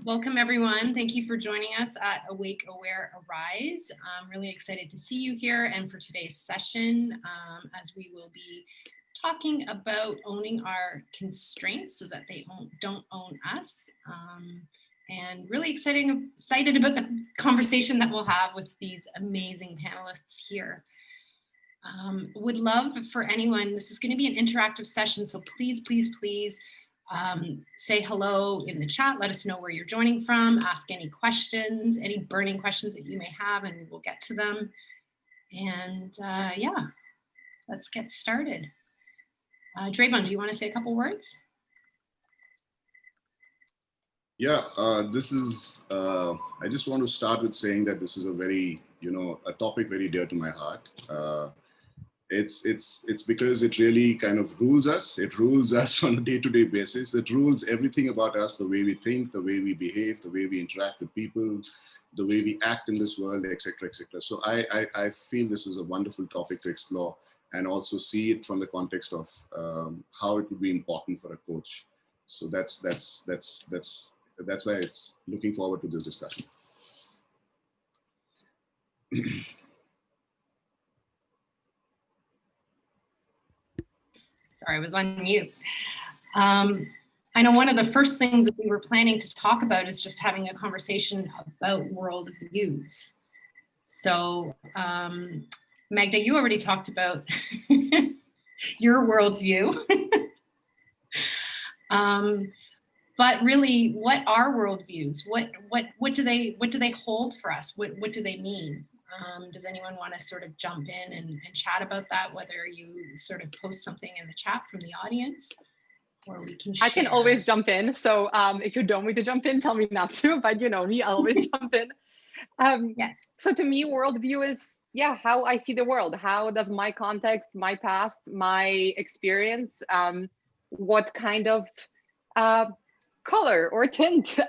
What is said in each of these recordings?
Welcome, everyone. Thank you for joining us at Awake, Aware, Arise. I'm really excited to see you here and for today's session, as we will be talking about owning our constraints so that they don't own us. And really excited about the conversation that we'll have with these amazing panelists here. Would love for anyone, this is going to be an interactive session, so please, please, please say hello in the chat. Let us know where you're joining from. Ask any questions, any burning questions that you may have, and we'll get to them. And yeah, let's get started. Dreyvan, do you want to say a couple words? Yeah, this is, I just want to start with saying that this is a very, a topic very dear to my heart. It's because it really kind of rules us. It rules us on a day-to-day basis. It rules everything about us, the way we think, the way we behave, the way we interact with people, the way we act in this world, etc., etc. So I feel this is a wonderful topic to explore and also see it from the context of how it would be important for a coach. So that's why it's looking forward to this discussion. Sorry, I was on mute. I know one of the first things that we were planning to talk about is just having a conversation about worldviews. So Magda, you already talked about your worldview. But really, what are worldviews? What do they hold for us? What do they mean? Does anyone want to sort of jump in and chat about that, whether you sort of post something in the chat from the audience, or we can share? I can always jump in. So if you don't want me to jump in, tell me not to, but you know me, I'll always jump in. Yes. So to me, worldview is, how I see the world. How does my context, my past, my experience, what kind of color or tint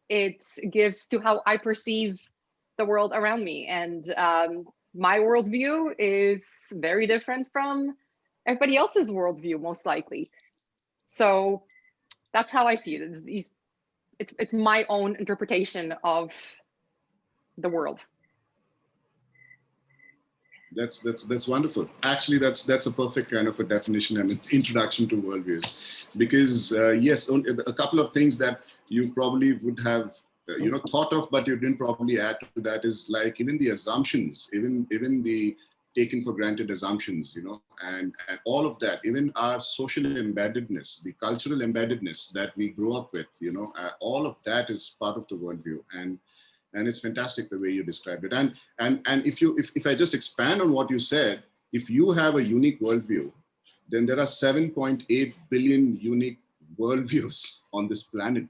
it gives to how I perceive the world around me. And my worldview is very different from everybody else's worldview, most likely. So that's how I see it. It's my own interpretation of the world. That's wonderful. Actually, that's a perfect kind of a definition and its introduction to worldviews. Because yes, a couple of things that you probably would have thought of, but you didn't probably add to that is like even the assumptions, even the taken for granted assumptions, and all of that, even our social embeddedness, the cultural embeddedness that we grow up with, all of that is part of the worldview. And it's fantastic the way you described it. And if I just expand on what you said, if you have a unique worldview, then there are 7.8 billion unique worldviews on this planet.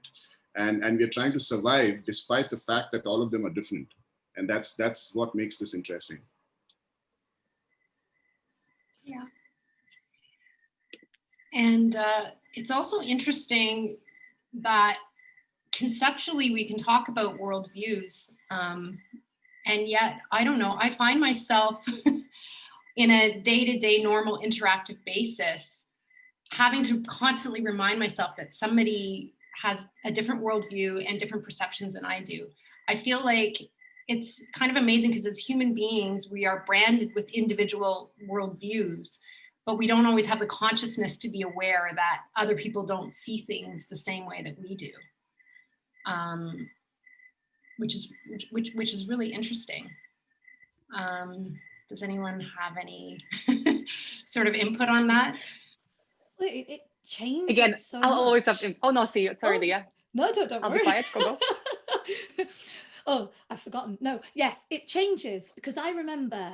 And we're trying to survive despite the fact that all of them are different. And that's what makes this interesting. Yeah. And it's also interesting that conceptually we can talk about worldviews, and yet, I don't know, I find myself in a day-to-day normal interactive basis having to constantly remind myself that somebody has a different worldview and different perceptions than I do. I feel like it's kind of amazing because as human beings, we are branded with individual worldviews, but we don't always have the consciousness to be aware that other people don't see things the same way that we do. Which is really interesting. Does anyone have any sort of input on that? Well, it changes. Again, so I'll much. always have. Oh no, see, sorry, Leah. No, don't I'll worry. be quiet. Go. Oh, I've forgotten. No, yes, it changes because I remember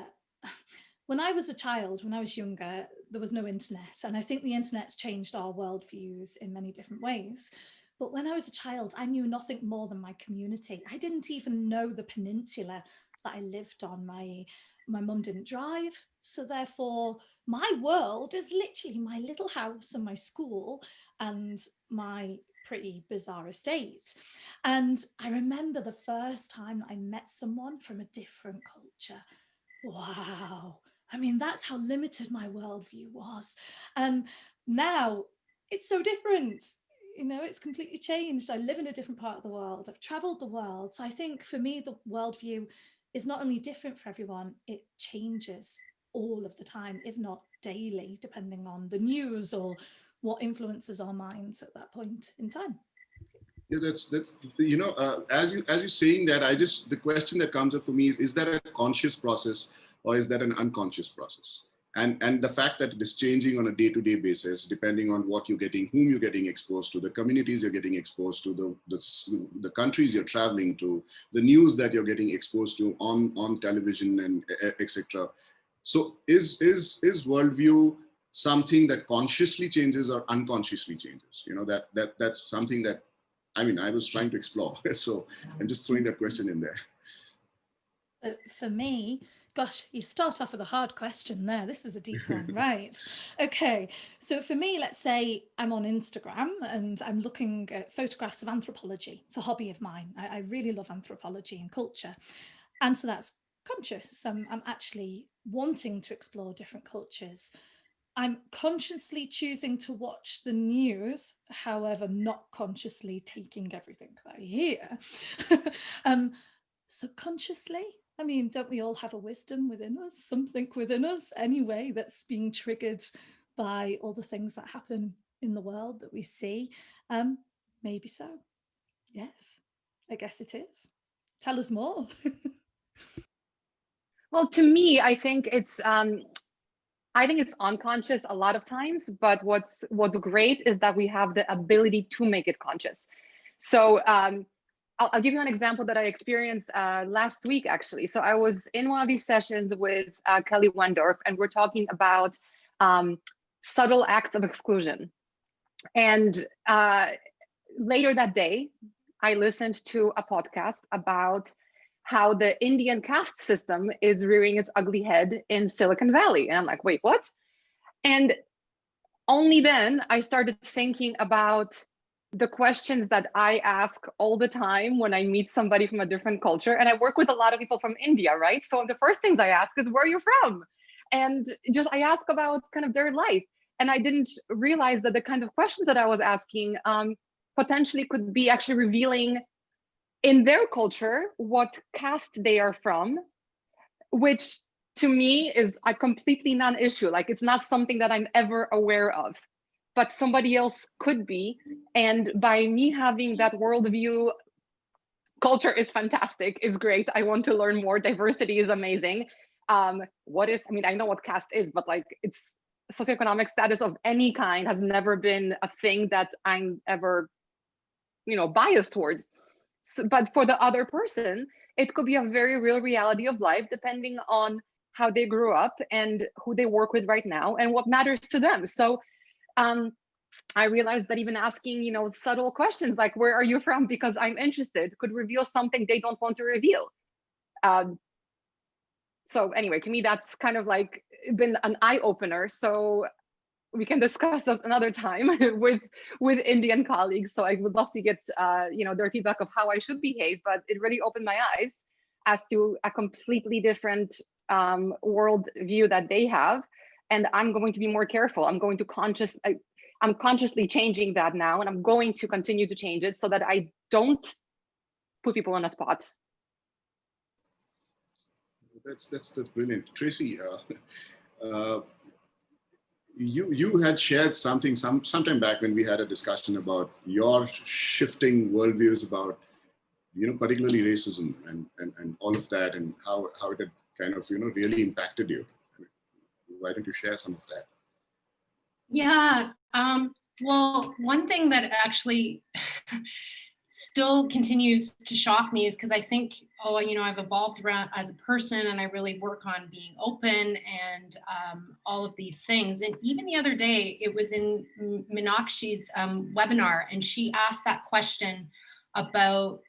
when I was a child, when I was younger, there was no internet, and I think the internet's changed our worldviews in many different ways. But when I was a child, I knew nothing more than my community. I didn't even know the peninsula that I lived on. My mum didn't drive, so therefore my world is literally my little house and my school and my pretty bizarre estate. And I remember the first time that I met someone from a different culture. Wow. I mean, that's how limited my worldview was. And now it's so different. you know, it's completely changed. I live in a different part of the world. I've traveled the world. So I think for me, the worldview is not only different for everyone, it changes all of the time, if not daily, depending on the news or what influences our minds at that point in time. Yeah, that's you know, as you're saying that, the question that comes up for me is that a conscious process or is that an unconscious process? And the fact that it is changing on a day-to-day basis, depending on what you're getting, whom you're getting exposed to, the communities you're getting exposed to, the countries you're traveling to, the news that you're getting exposed to on television and etc. So is worldview something that consciously changes or unconsciously changes? You know, that's something that, I mean, I was trying to explore. So I'm just throwing that question in there. For me, gosh, you start off with a hard question there. This is a deep one, right? Okay, so for me, let's say I'm on Instagram and I'm looking at photographs of anthropology. It's a hobby of mine. I really love anthropology and culture. And so that's conscious. I'm actually wanting to explore different cultures. I'm consciously choosing to watch the news, however, not consciously taking everything that I hear. Subconsciously, I mean, don't we all have a wisdom within us, something within us anyway, that's being triggered by all the things that happen in the world that we see? Maybe so. Yes, I guess it is. Tell us more. Well, to me, I think it's unconscious a lot of times, but what's great is that we have the ability to make it conscious. So I'll give you an example that I experienced last week, actually. So I was in one of these sessions with Kelly Wendorf, and we're talking about subtle acts of exclusion. And later that day, I listened to a podcast about how the Indian caste system is rearing its ugly head in Silicon Valley. And I'm like, wait, what? And only then I started thinking about the questions that I ask all the time when I meet somebody from a different culture. And I work with a lot of people from India, right? So the first things I ask is, where are you from? And just I ask about kind of their life. And I didn't realize that the kind of questions that I was asking potentially could be actually revealing in their culture what caste they are from, which to me is a completely non-issue. Like, it's not something that I'm ever aware of, but somebody else could be. And by me having that worldview, culture is fantastic, is great. I want to learn more. Diversity is amazing. I mean, I know what caste is, but like, it's socioeconomic status of any kind has never been a thing that I'm ever, biased towards. So, but for the other person, it could be a very real reality of life, depending on how they grew up and who they work with right now and what matters to them. So I realized that even asking, subtle questions like, where are you from? Because I'm interested, could reveal something they don't want to reveal. So anyway, to me, that's kind of like been an eye opener. So we can discuss that another time with Indian colleagues. So I would love to get their feedback of how I should behave, but it really opened my eyes as to a completely different world view that they have. And I'm going to be more careful. I'm consciously changing that now, and I'm going to continue to change it so that I don't put people on a spot. That's brilliant, Tracy. You had shared something sometime back when we had a discussion about your shifting worldviews about, particularly racism and all of that, and how it had kind of, really impacted you. Why don't you share some of that? Yeah. Well, one thing that actually still continues to shock me is because I think, I've evolved around as a person, and I really work on being open and all of these things. And even the other day, it was in Meenakshi's webinar, and she asked that question about,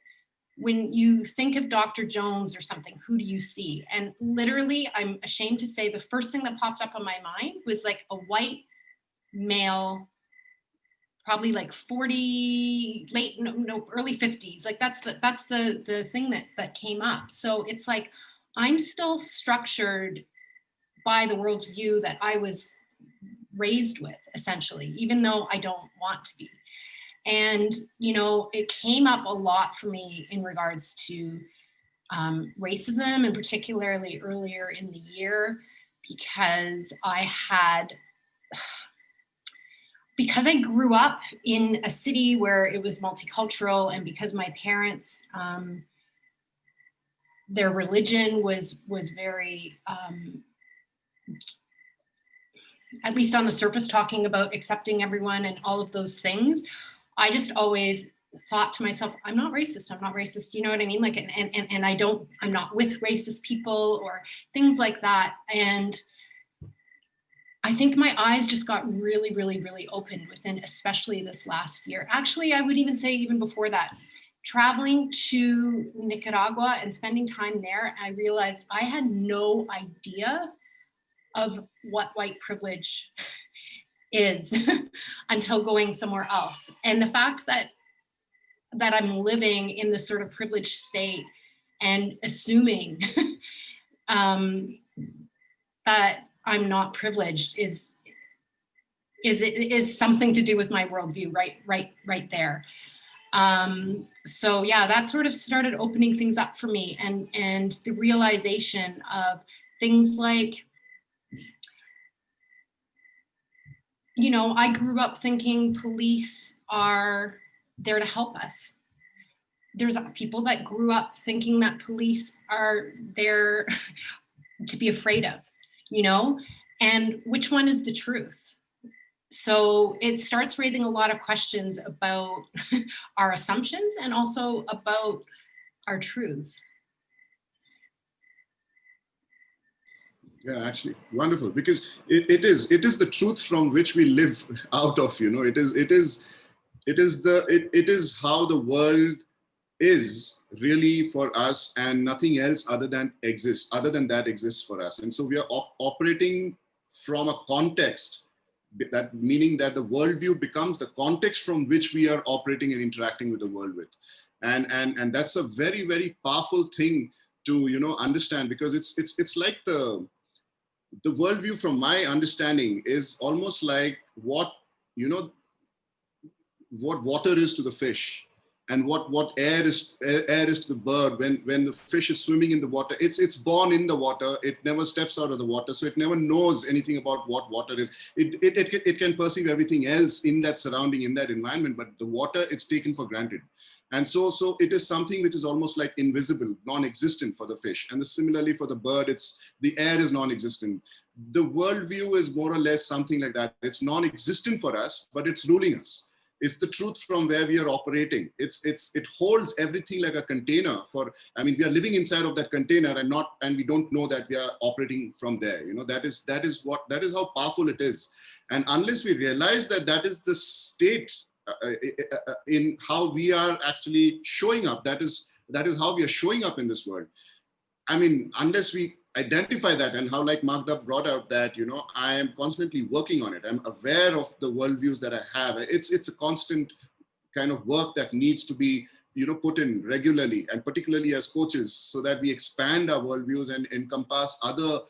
when you think of Dr. Jones or something, who do you see? And literally, I'm ashamed to say, the first thing that popped up on my mind was like a white male, probably like 40, early 50s. Like that's the thing that came up. So it's like, I'm still structured by the worldview that I was raised with, essentially, even though I don't want to be. And, you know, it came up a lot for me in regards to racism, and particularly earlier in the year, because I grew up in a city where it was multicultural, and because my parents, their religion was very, at least on the surface, talking about accepting everyone and all of those things, I just always thought to myself, I'm not racist. I'm not racist. You know what I mean? Like, and I'm not with racist people or things like that. And I think my eyes just got really, really, really open within, especially this last year. Actually, I would even say even before that, traveling to Nicaragua and spending time there, I realized I had no idea of what white privilege is until going somewhere else. And the fact that I'm living in this sort of privileged state and assuming that I'm not privileged is something to do with my worldview right there. So yeah, that sort of started opening things up for me, and the realization of things like, you know, I grew up thinking police are there to help us. There's people that grew up thinking that police are there to be afraid of, you know, and which one is the truth? So it starts raising a lot of questions about our assumptions and also about our truths. Yeah, actually, wonderful, because it is the truth from which we live out of. You know, it is how the world is really for us, and nothing else other than that exists for us. And so we are operating from a context, that meaning that the worldview becomes the context from which we are operating and interacting with the world with. And that's a very, very powerful thing to, you know, understand, because it's like the worldview, from my understanding, is almost like what, you know, what water is to the fish, and what air is to the bird. When the fish is swimming in the water, it's born in the water. It never steps out of the water, so it never knows anything about what water is. It can perceive everything else in that surrounding, in that environment, but the water, it's taken for granted. And so it is something which is almost like invisible, non-existent for the fish. And similarly for the bird, it's the air is non-existent. The worldview is more or less something like that. It's non-existent for us, but it's ruling us. It's the truth from where we are operating. It holds everything like a container for, I mean, we are living inside of that container, and we don't know that we are operating from there. You know, that is how powerful it is. And unless we realize that is the state in how we are actually showing up, that is how we are showing up in this world. I mean, unless we identify that, and how, like Magda brought out, that, you know, I am constantly working on it. I'm aware of the worldviews that I have. It's a constant kind of work that needs to be, you know, put in regularly, and particularly as coaches, so that we expand our worldviews and encompass other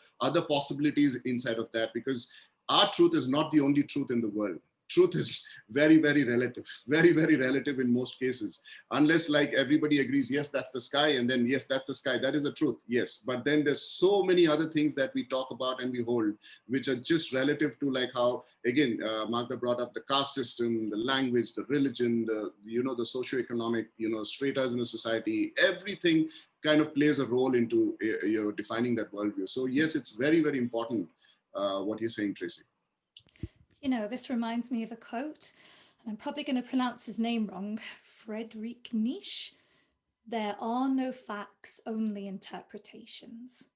possibilities inside of that, because our truth is not the only truth in the world. Truth is very, very relative, very, very relative in most cases, unless like everybody agrees, yes, that's the sky, and then yes, that's the sky, that is the truth, yes. But then there's so many other things that we talk about and we hold, which are just relative to, like how, again, Magda brought up the caste system, the language, the religion, the, you know, the socioeconomic, you know, stratas in the society. Everything kind of plays a role into, you know, defining that worldview. So yes, it's very, very important what you're saying, Tracy. You know, this reminds me of a quote, and I'm probably going to pronounce his name wrong. Friedrich Nietzsche. There are no facts, only interpretations.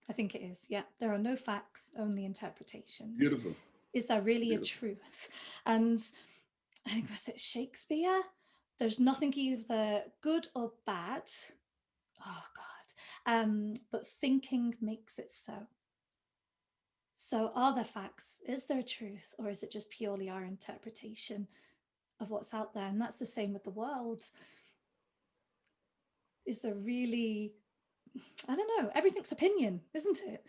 I think it is. Yeah, there are no facts, only interpretations. Beautiful. Is there really a truth? And I think, was it Shakespeare? There's nothing either good or bad. Oh God. But thinking makes it so. So are there facts? Is there truth? Or is it just purely our interpretation of what's out there? And that's the same with the world. Is there really, I don't know, everything's opinion, isn't it?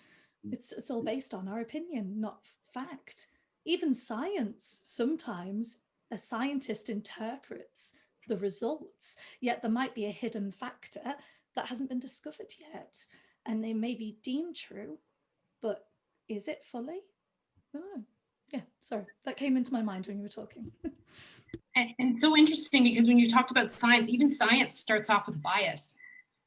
It's all based on our opinion, not fact. Even science sometimes a scientist interprets the results, yet there might be a hidden factor that hasn't been discovered yet. And they may be deemed true, but is it fully? I don't know. Yeah, sorry, that came into my mind when you were talking. And so interesting, because when you talked about science, even science starts off with bias.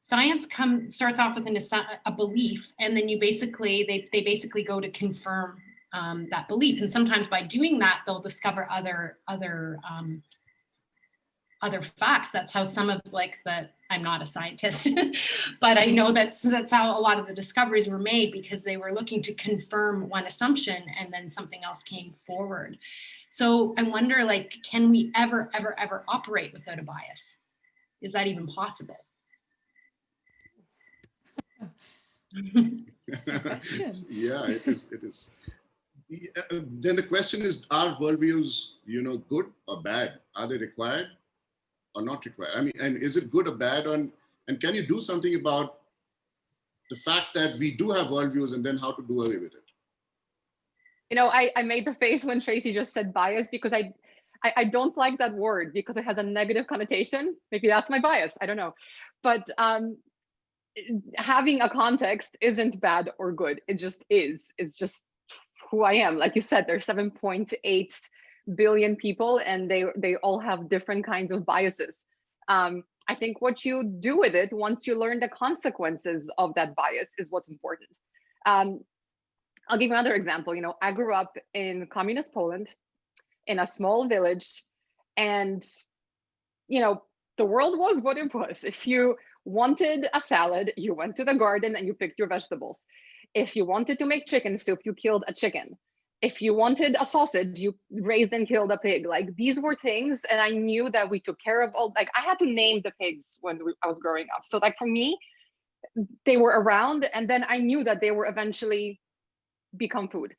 Science starts off with a belief, and then they basically go to confirm that belief. And sometimes by doing that, they'll discover other facts. That's how some of I'm not a scientist, but I know that's how a lot of the discoveries were made, because they were looking to confirm one assumption and then something else came forward. So I wonder, can we ever operate without a bias? Is that even possible? Yeah, it is. Then the question is, are worldviews, good or bad? Are they required or not required? I mean, and is it good or bad? And can you do something about the fact that we do have worldviews, and then how to do away with it? I made the face when Tracy just said bias, because I don't like that word, because it has a negative connotation. Maybe that's my bias, I don't know. But having a context isn't bad or good. It just is. It's just who I am. Like you said, there's 7.8 billion people, and they all have different kinds of biases. I think what you do with it once you learn the consequences of that bias is what's important. I'll give you another example. I grew up in communist Poland, in a small village, and the world was what it was. If you wanted a salad, you went to the garden and you picked your vegetables. If you wanted to make chicken soup, you killed a chicken. If you wanted a sausage, you raised and killed a pig. These were things, and I knew that we took care of all. I had to name the pigs when I was growing up. So for me, they were around, and then I knew that they were eventually become food.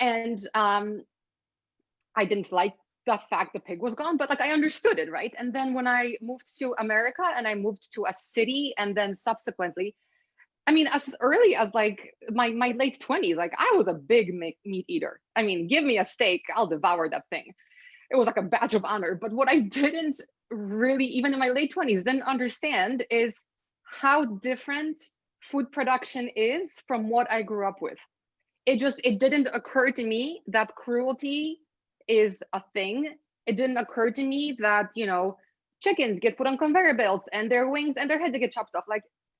And I didn't like the fact the pig was gone, but I understood it, right? And then when I moved to America and I moved to a city, and then subsequently, I mean, as early as my late 20s, I was a big meat eater. I mean, give me a steak, I'll devour that thing. It was like a badge of honor. But what I didn't really, even in my late 20s, didn't understand is how different food production is from what I grew up with. It didn't occur to me that cruelty is a thing. It didn't occur to me that, chickens get put on conveyor belts and their wings and their heads get chopped off.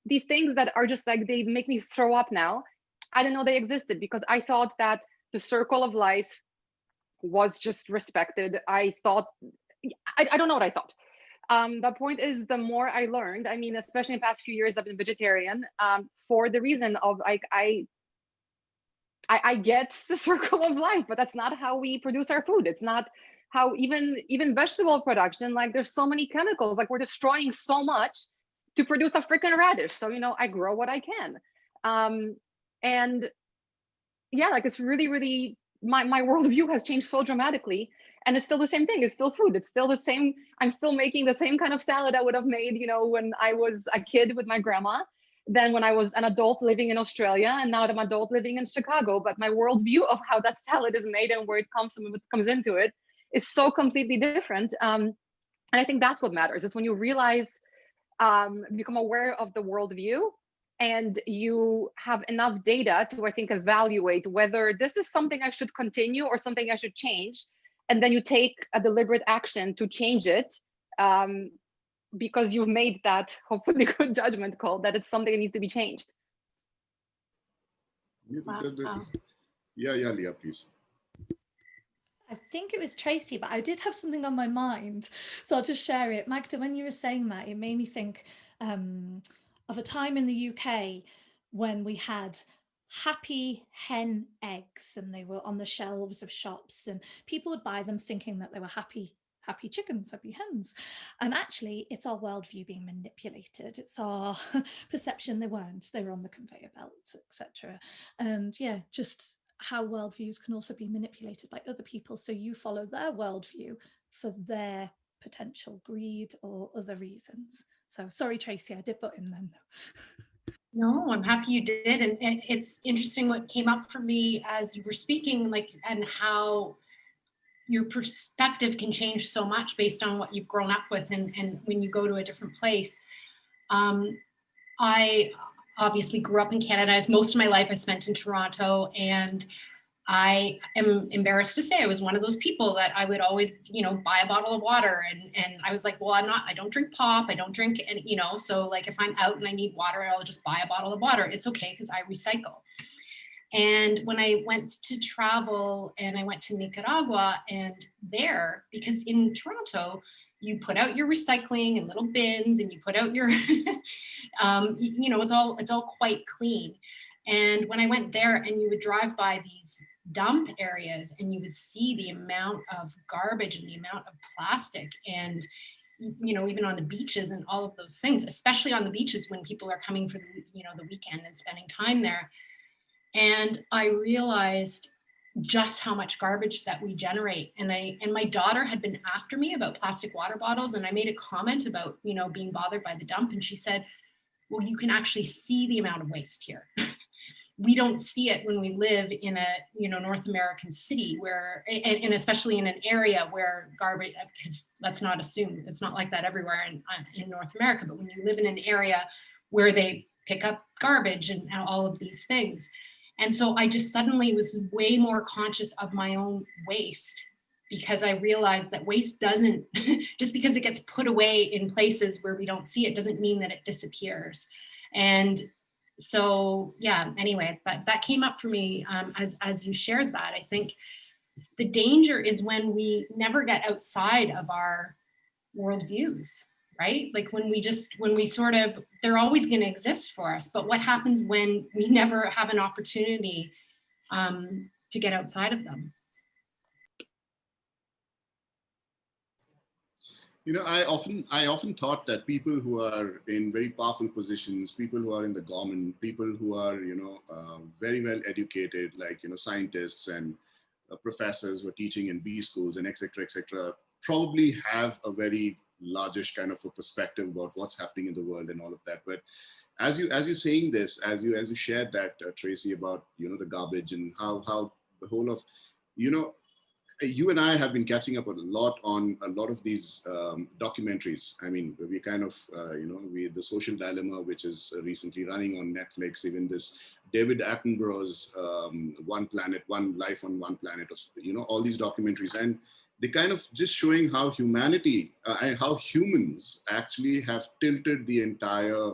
These things that are just they make me throw up now. I didn't know they existed, because I thought that the circle of life was just respected. I thought, I don't know what I thought. The point is, the more I learned, I mean, especially in the past few years, I've been vegetarian for the reason of I get the circle of life, but that's not how we produce our food. It's not how even vegetable production, there's so many chemicals, we're destroying so much to produce a freaking radish. So, I grow what I can. And yeah, it's really, really, my worldview has changed so dramatically, and it's still the same thing. It's still food. It's still the same. I'm still making the same kind of salad I would have made, when I was a kid with my grandma, then when I was an adult living in Australia, and now that I'm an adult living in Chicago. But my worldview of how that salad is made and where it comes from, what comes into it, is so completely different. And I think that's what matters. It's when you realize, become aware of the worldview, and you have enough data to, I think, evaluate whether this is something I should continue or something I should change. And then you take a deliberate action to change it, because you've made that hopefully good judgment call that it's something that needs to be changed. Wow. Yeah, Leah, please. I think it was Tracy, but I did have something on my mind, so I'll just share it. Magda, when you were saying that, it made me think of a time in the UK when we had happy hen eggs, and they were on the shelves of shops, and people would buy them thinking that they were happy chickens, happy hens. And actually, it's our worldview being manipulated. It's our perception. They weren't. They were on the conveyor belts, etc. And yeah, just how worldviews can also be manipulated by other people. So you follow their worldview for their potential greed or other reasons. So sorry, Tracy, I did butt in then. No, I'm happy you did. And it's interesting what came up for me as you were speaking, and how your perspective can change so much based on what you've grown up with, and when you go to a different place. I obviously grew up in Canada. Most of my life I spent in Toronto, and I am embarrassed to say I was one of those people that I would always, buy a bottle of water, and I was like, well, I don't drink pop, I don't drink, and so like if I'm out and I need water, I'll just buy a bottle of water. It's okay because I recycle. And when I went to travel and I went to Nicaragua, and there, because in Toronto, you put out your recycling in little bins, and you put out your, it's all quite clean. And when I went there, and you would drive by these dump areas, and you would see the amount of garbage and the amount of plastic, and even on the beaches and all of those things, especially on the beaches when people are coming for the weekend and spending time there. And I realized just how much garbage that we generate. And my daughter had been after me about plastic water bottles, and I made a comment about, being bothered by the dump. And she said, well, you can actually see the amount of waste here. We don't see it when we live in a, North American city where, and especially in an area where garbage, because let's not assume it's not like that everywhere in North America, but when you live in an area where they pick up garbage and all of these things. And so I just suddenly was way more conscious of my own waste, because I realized that waste doesn't, just because it gets put away in places where we don't see it, doesn't mean that it disappears. And so, yeah, anyway, that came up for me as you shared that. I think the danger is when we never get outside of our worldviews, right? Like when we sort of, they're always going to exist for us. But what happens when we never have an opportunity to get outside of them? I often thought that people who are in very powerful positions, people who are in the government, people who are, very well educated, like, scientists and professors who are teaching in B schools and et cetera, probably have a very largish kind of a perspective about what's happening in the world and all of that. But as you're saying this, as you shared that, Tracy, about, the garbage and how the whole of, you and I have been catching up a lot on a lot of these documentaries. I mean, we kind of, the Social Dilemma, which is recently running on Netflix, even this David Attenborough's One Planet, One Life on One Planet, all these documentaries. And they kind of just showing how humanity and how humans actually have tilted the entire,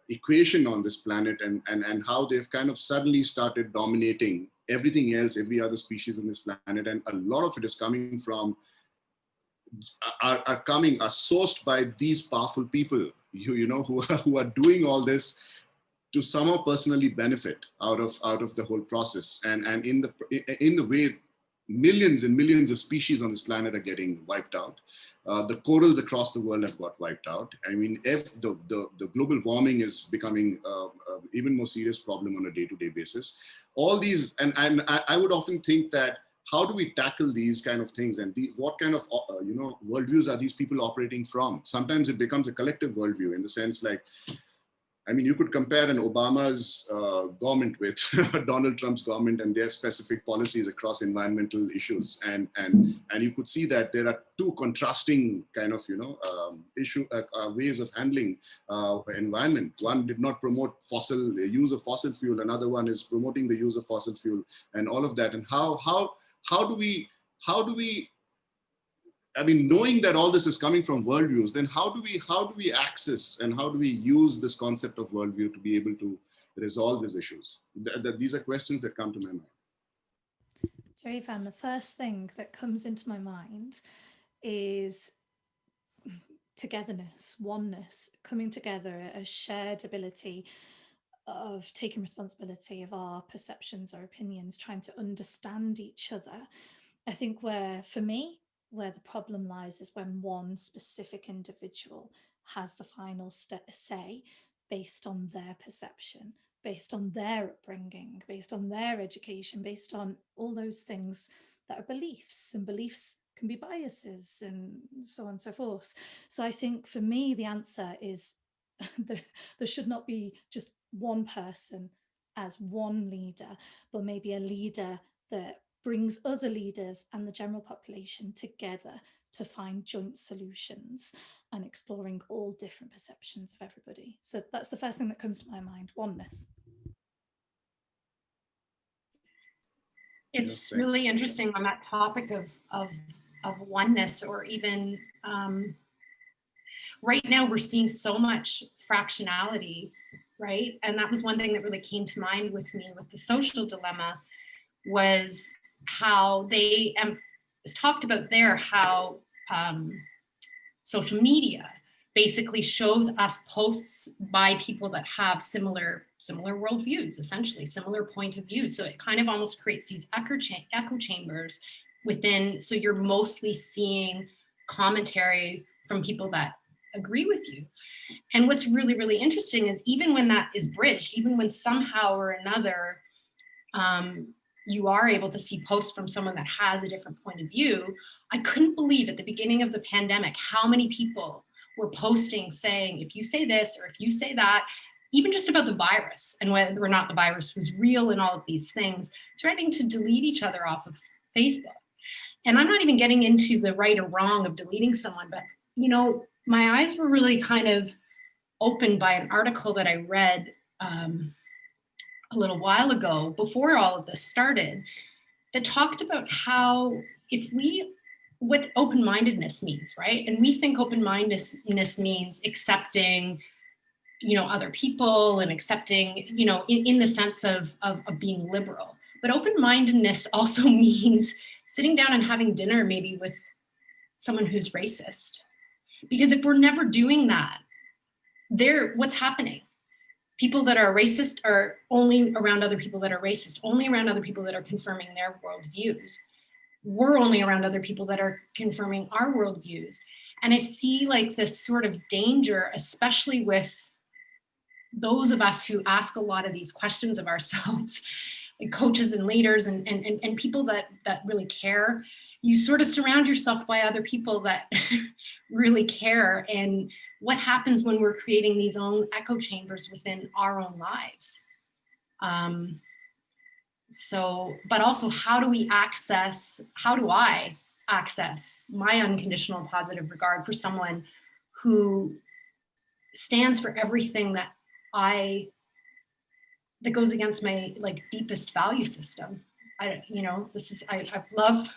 equation on this planet, and how they've kind of suddenly started dominating everything else, every other species on this planet. And a lot of it is coming from, are sourced by these powerful people, who are doing all this to somehow personally benefit out of the whole process. And in the way millions and millions of species on this planet are getting wiped out. The corals across the world have got wiped out. I mean, if the global warming is becoming even more serious problem on a day-to-day basis. All these, and I would often think that, how do we tackle these kind of things, and what kind of worldviews are these people operating from? Sometimes it becomes a collective worldview, in the sense like, I mean, you could compare an Obama's government with Donald Trump's government and their specific policies across environmental issues, and you could see that there are two contrasting kind of ways of handling environment. One did not promote use of fossil fuel, another one is promoting the use of fossil fuel, and all of that. And how do we I mean, knowing that all this is coming from worldviews, then how do we access and how do we use this concept of worldview to be able to resolve these issues? These are questions that come to my mind. Dreyvan, the first thing that comes into my mind is togetherness, oneness, coming together, a shared ability of taking responsibility of our perceptions, our opinions, trying to understand each other. I think for me, where the problem lies is when one specific individual has the final say based on their perception, based on their upbringing, based on their education, based on all those things that are beliefs, and beliefs can be biases and so on and so forth. So I think for me, the answer is there should not be just one person as one leader, but maybe a leader that brings other leaders and the general population together to find joint solutions and exploring all different perceptions of everybody. So that's the first thing that comes to my mind, oneness. It's Yeah, really thanks. interesting on that topic of oneness, or even right now we're seeing so much fractionality, right? And that was one thing that really came to mind with me with the social dilemma, was how they talked about there how social media basically shows us posts by people that have similar worldviews, essentially similar point of view. So it kind of almost creates these echo chambers within. So you're mostly seeing commentary from people that agree with you. And what's really, really interesting is even when that is bridged, even when somehow or another you are able to see posts from someone that has a different point of view, I couldn't believe at the beginning of the pandemic how many people were posting saying, if you say this or if you say that, even just about the virus and whether or not the virus was real and all of these things, threatening to delete each other off of Facebook. And I'm not even getting into the right or wrong of deleting someone, but you know, my eyes were really kind of opened by an article that I read a little while ago before all of this started, that talked about how what open-mindedness means, right? And we think open-mindedness means accepting, you know, other people and accepting, you know, in the sense of being liberal. But open-mindedness also means sitting down and having dinner maybe with someone who's racist. Because if we're never doing that, what's happening? People that are racist are only around other people that are racist, only around other people that are confirming their worldviews. We're only around other people that are confirming our worldviews. And I see like this sort of danger, especially with those of us who ask a lot of these questions of ourselves, like coaches and leaders and people that really care. You sort of surround yourself by other people that really care. And what happens when we're creating these own echo chambers within our own lives? But also how do I access my unconditional positive regard for someone who stands for everything that goes against my like deepest value system? I'd love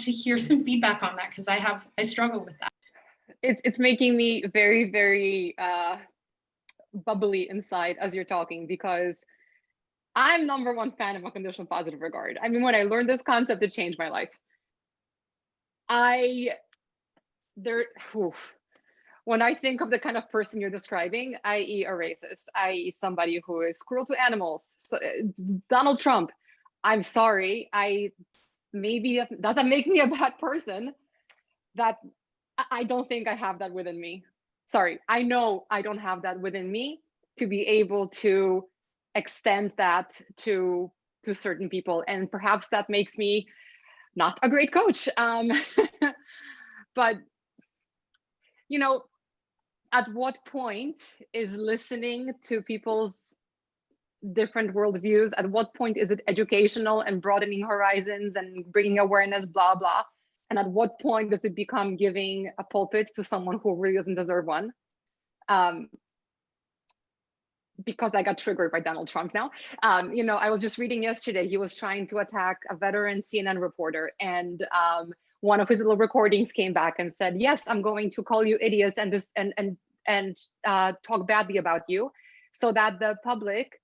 to hear some feedback on that, because I struggle with that. It's making me very, very bubbly inside as you're talking, because I'm #1 fan of unconditional positive regard. I mean, when I learned this concept, it changed my life. When I think of the kind of person you're describing, i.e. a racist, i.e. somebody who is cruel to animals, Donald Trump, I'm sorry, maybe doesn't make me a bad person. That I don't think I have that within me. Sorry, I know I don't have that within me to be able to extend that to certain people. And perhaps that makes me not a great coach. But, you know, at what point is listening to people's different worldviews, at what point is it educational and broadening horizons and bringing awareness, blah, blah? And at what point does it become giving a pulpit to someone who really doesn't deserve one? Because I got triggered by Donald Trump now. You know, I was just reading yesterday, he was trying to attack a veteran CNN reporter, and one of his little recordings came back and said, yes, I'm going to call you idiots and talk badly about you, so that the public,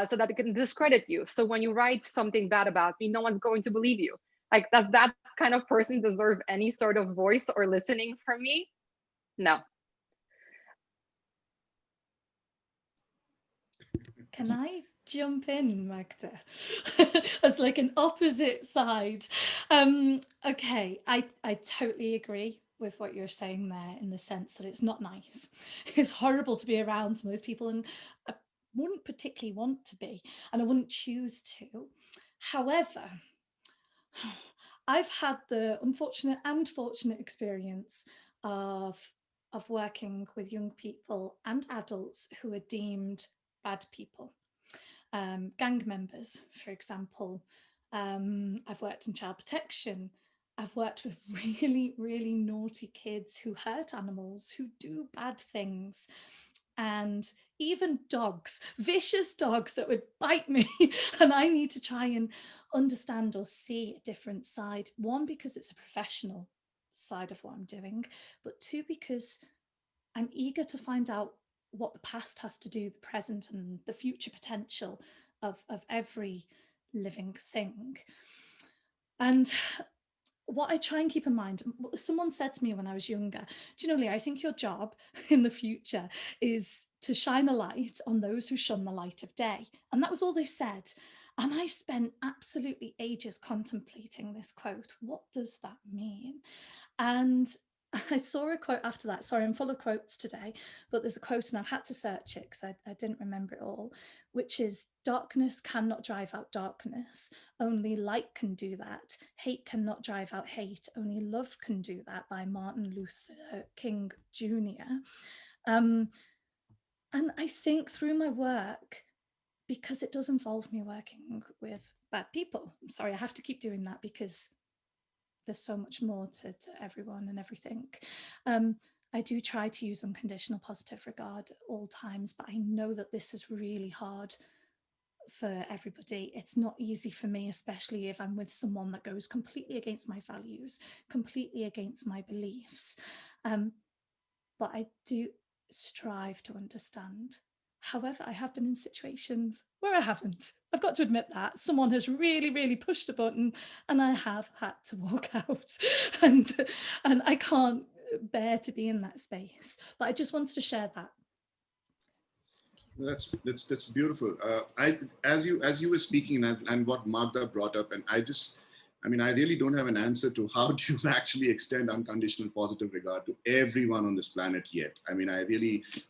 so that they can discredit you. So when you write something bad about me, no one's going to believe you. Like, does that kind of person deserve any sort of voice or listening from me? No. Can I jump in, Magda? As like an opposite side. Okay, I totally agree with what you're saying there, in the sense that it's not nice. It's horrible to be around some of those people, and I wouldn't particularly want to be, and I wouldn't choose to. However, I've had the unfortunate and fortunate experience of working with young people and adults who are deemed bad people. Gang members, for example, I've worked in child protection. I've worked with really, really naughty kids who hurt animals, who do bad things, and even dogs, vicious dogs that would bite me. And I need to try and understand or see a different side. One, because it's a professional side of what I'm doing, but two, because I'm eager to find out what the past has to do, the present and the future potential of every living thing. And what I try and keep in mind, someone said to me when I was younger, do you know, Leah, I think your job in the future is to shine a light on those who shun the light of day. And that was all they said. And I spent absolutely ages contemplating this quote. What does that mean? And I saw a quote after that. Sorry, I'm full of quotes today, but there's a quote and I've had to search it because I didn't remember it all, which is, darkness cannot drive out darkness. Only light can do that. Hate cannot drive out hate. Only love can do that, by Martin Luther King Jr. And I think through my work, because it does involve me working with bad people. I'm sorry, I have to keep doing that because there's so much more to everyone and everything. I do try to use unconditional positive regard at all times, but I know that this is really hard for everybody. It's not easy for me, especially if I'm with someone that goes completely against my values, completely against my beliefs. But I do strive to understand. However, I have been in situations where I haven't. I've got to admit that. Someone has really, really pushed a button and I have had to walk out. and I can't bear to be in that space. But I just wanted to share that. That's beautiful. As you were speaking, and what Magda brought up, and I really don't have an answer to how do you actually extend unconditional positive regard to everyone on this planet yet.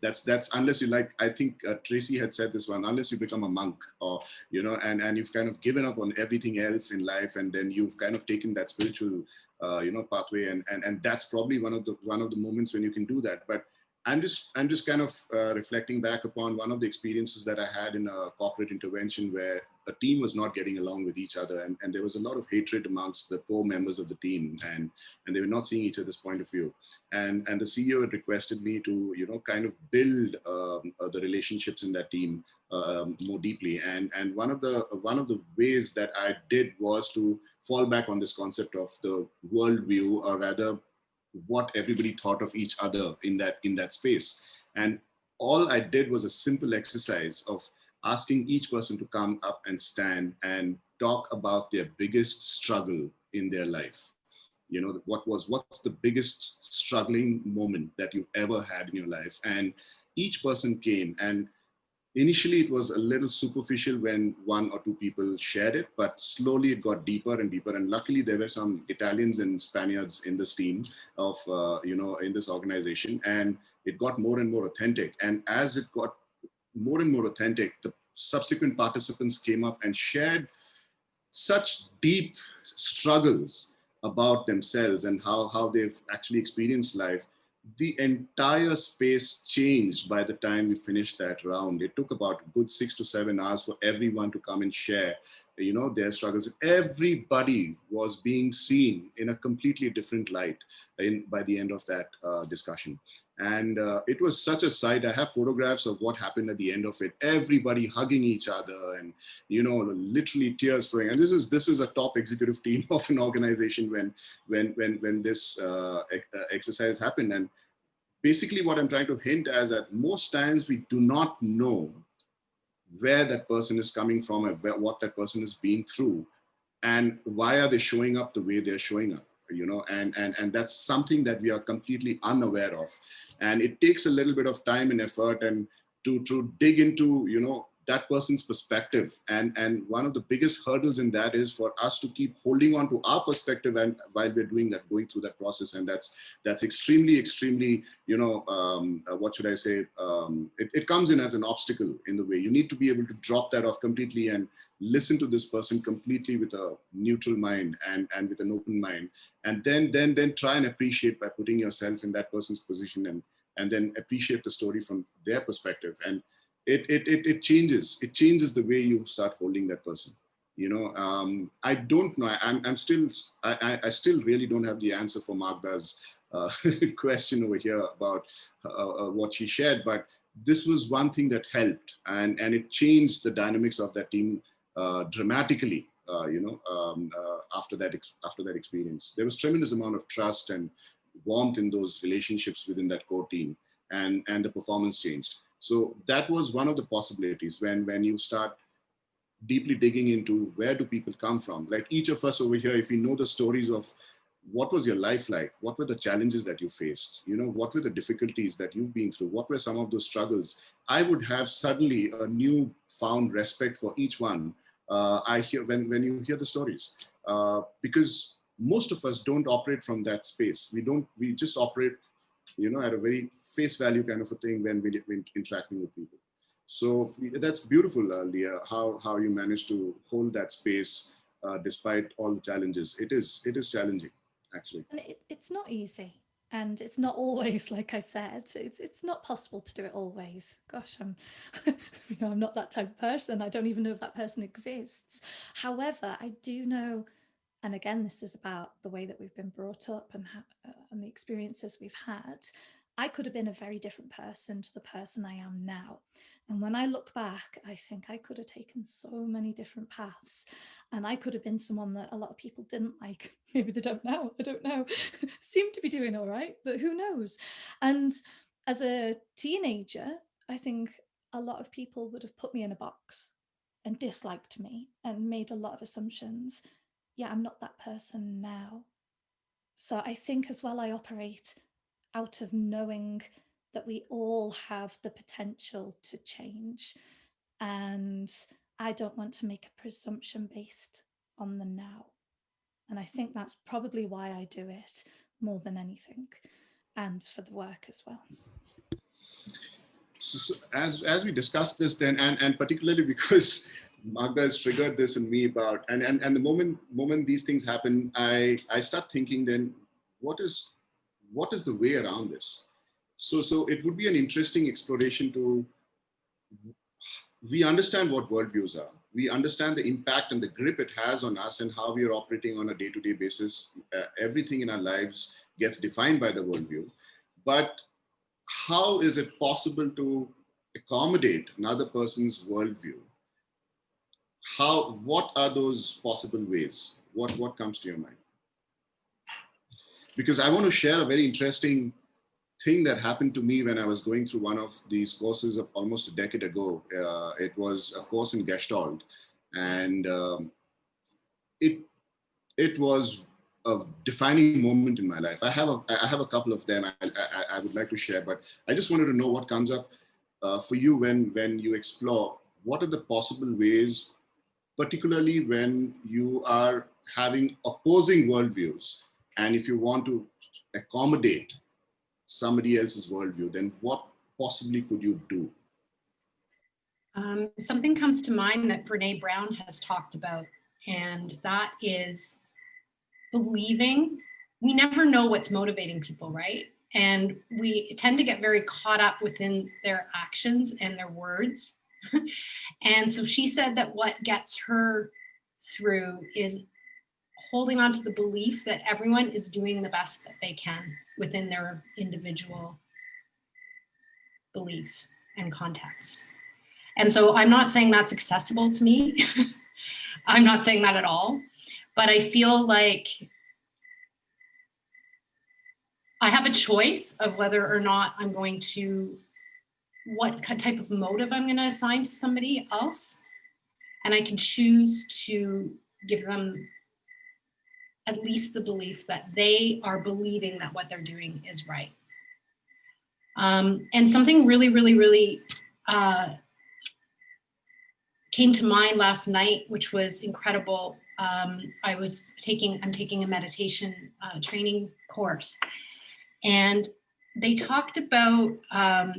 That's unless you, like, I think Tracy had said this one, unless you become a monk, or, and you've kind of given up on everything else in life, and then you've kind of taken that spiritual, pathway, and that's probably one of the moments when you can do that. But I'm just kind of reflecting back upon one of the experiences that I had in a corporate intervention where a team was not getting along with each other, and there was a lot of hatred amongst the core members of the team, and they were not seeing each other's point of view. And the CEO had requested me to kind of build the relationships in that team more deeply. And one of the ways that I did was to fall back on this concept of the worldview, or rather what everybody thought of each other in that space. And all I did was a simple exercise of asking each person to come up and stand and talk about their biggest struggle in their life. What's the biggest struggling moment that you've ever had in your life? And each person came, and initially it was a little superficial when one or two people shared it, but slowly it got deeper and deeper. And luckily there were some Italians and Spaniards in this team of, in this organization, and it got more and more authentic. And as it got more and more authentic, the subsequent participants came up and shared such deep struggles about themselves and how they've actually experienced life. The entire space changed by the time we finished that round. It took about a good 6 to 7 hours for everyone to come and share, their struggles. Everybody was being seen in a completely different light by the end of that discussion. And it was such a sight. I have photographs of what happened at the end of it. Everybody hugging each other, and literally tears flowing. And this is a top executive team of an organization when this exercise happened. And basically what I'm trying to hint as that most times we do not know where that person is coming from, and what that person has been through, and why are they showing up the way they're showing up, and that's something that we are completely unaware of. And it takes a little bit of time and effort and to dig into that person's perspective. And one of the biggest hurdles in that is for us to keep holding on to our perspective, and while we're going through that process. And that's extremely what should I say, it comes in as an obstacle in the way. You need to be able to drop that off completely and listen to this person completely with a neutral mind and with an open mind, and then try and appreciate by putting yourself in that person's position, and then appreciate the story from their perspective. And it changes the way you start holding that person. I don't know. I still really don't have the answer for Magda's question over here about what she shared, but this was one thing that helped, and it changed the dynamics of that team dramatically. After that experience, there was tremendous amount of trust and warmth in those relationships within that core team, and the performance changed. So that was one of the possibilities when you start deeply digging into where do people come from. Like each of us over here, if we know the stories of what was your life like, what were the challenges that you faced, what were the difficulties that you've been through, what were some of those struggles, I would have suddenly a new found respect for each one. I hear when you hear the stories, because most of us don't operate from that space. We just operate, at a very face value kind of a thing when we're interacting with people. So that's beautiful, Leah, how you managed to hold that space despite all the challenges. It is challenging, actually. And it's not easy, and it's not always, like I said, it's not possible to do it always. Gosh, I'm I'm not that type of person. I don't even know if that person exists. However, I do know, and again, this is about the way that we've been brought up and the experiences we've had. I could have been a very different person to the person I am now. And when I look back, I think I could have taken so many different paths. And I could have been someone that a lot of people didn't like. Maybe they don't know. I don't know. Seem to be doing all right, but who knows? And as a teenager, I think a lot of people would have put me in a box and disliked me and made a lot of assumptions. Yeah, I'm not that person now. So I think as well, I operate out of knowing that we all have the potential to change. And I don't want to make a presumption based on the now. And I think that's probably why I do it more than anything, and for the work as well. So as we discussed this then, and particularly because Magda has triggered this in me about, and the moment these things happen, I start thinking then, what is the way around this? So it would be an interesting exploration to, we understand what worldviews are. We understand the impact and the grip it has on us and how we are operating on a day-to-day basis. Everything in our lives gets defined by the worldview. But how is it possible to accommodate another person's worldview? What are those possible ways? What comes to your mind? Because I want to share a very interesting thing that happened to me when I was going through one of these courses of almost a decade ago. It was a course in Gestalt, and it was a defining moment in my life. I have a couple of them I would like to share, but I just wanted to know what comes up for you when you explore what are the possible ways, particularly when you are having opposing worldviews, and if you want to accommodate somebody else's worldview, then what possibly could you do? Something comes to mind that Brene Brown has talked about, and that is believing. We never know what's motivating people, right? And we tend to get very caught up within their actions and their words. And so she said that what gets her through is holding on to the belief that everyone is doing the best that they can within their individual belief and context. And so I'm not saying that's accessible to me. I'm not saying that at all. But I feel like I have a choice of whether or not I'm going to, what type of motive I'm going to assign to somebody else. And I can choose to give them at least the belief that they are believing that what they're doing is right. And something really, really, really came to mind last night, which was incredible. I'm taking a meditation training course, and they talked about,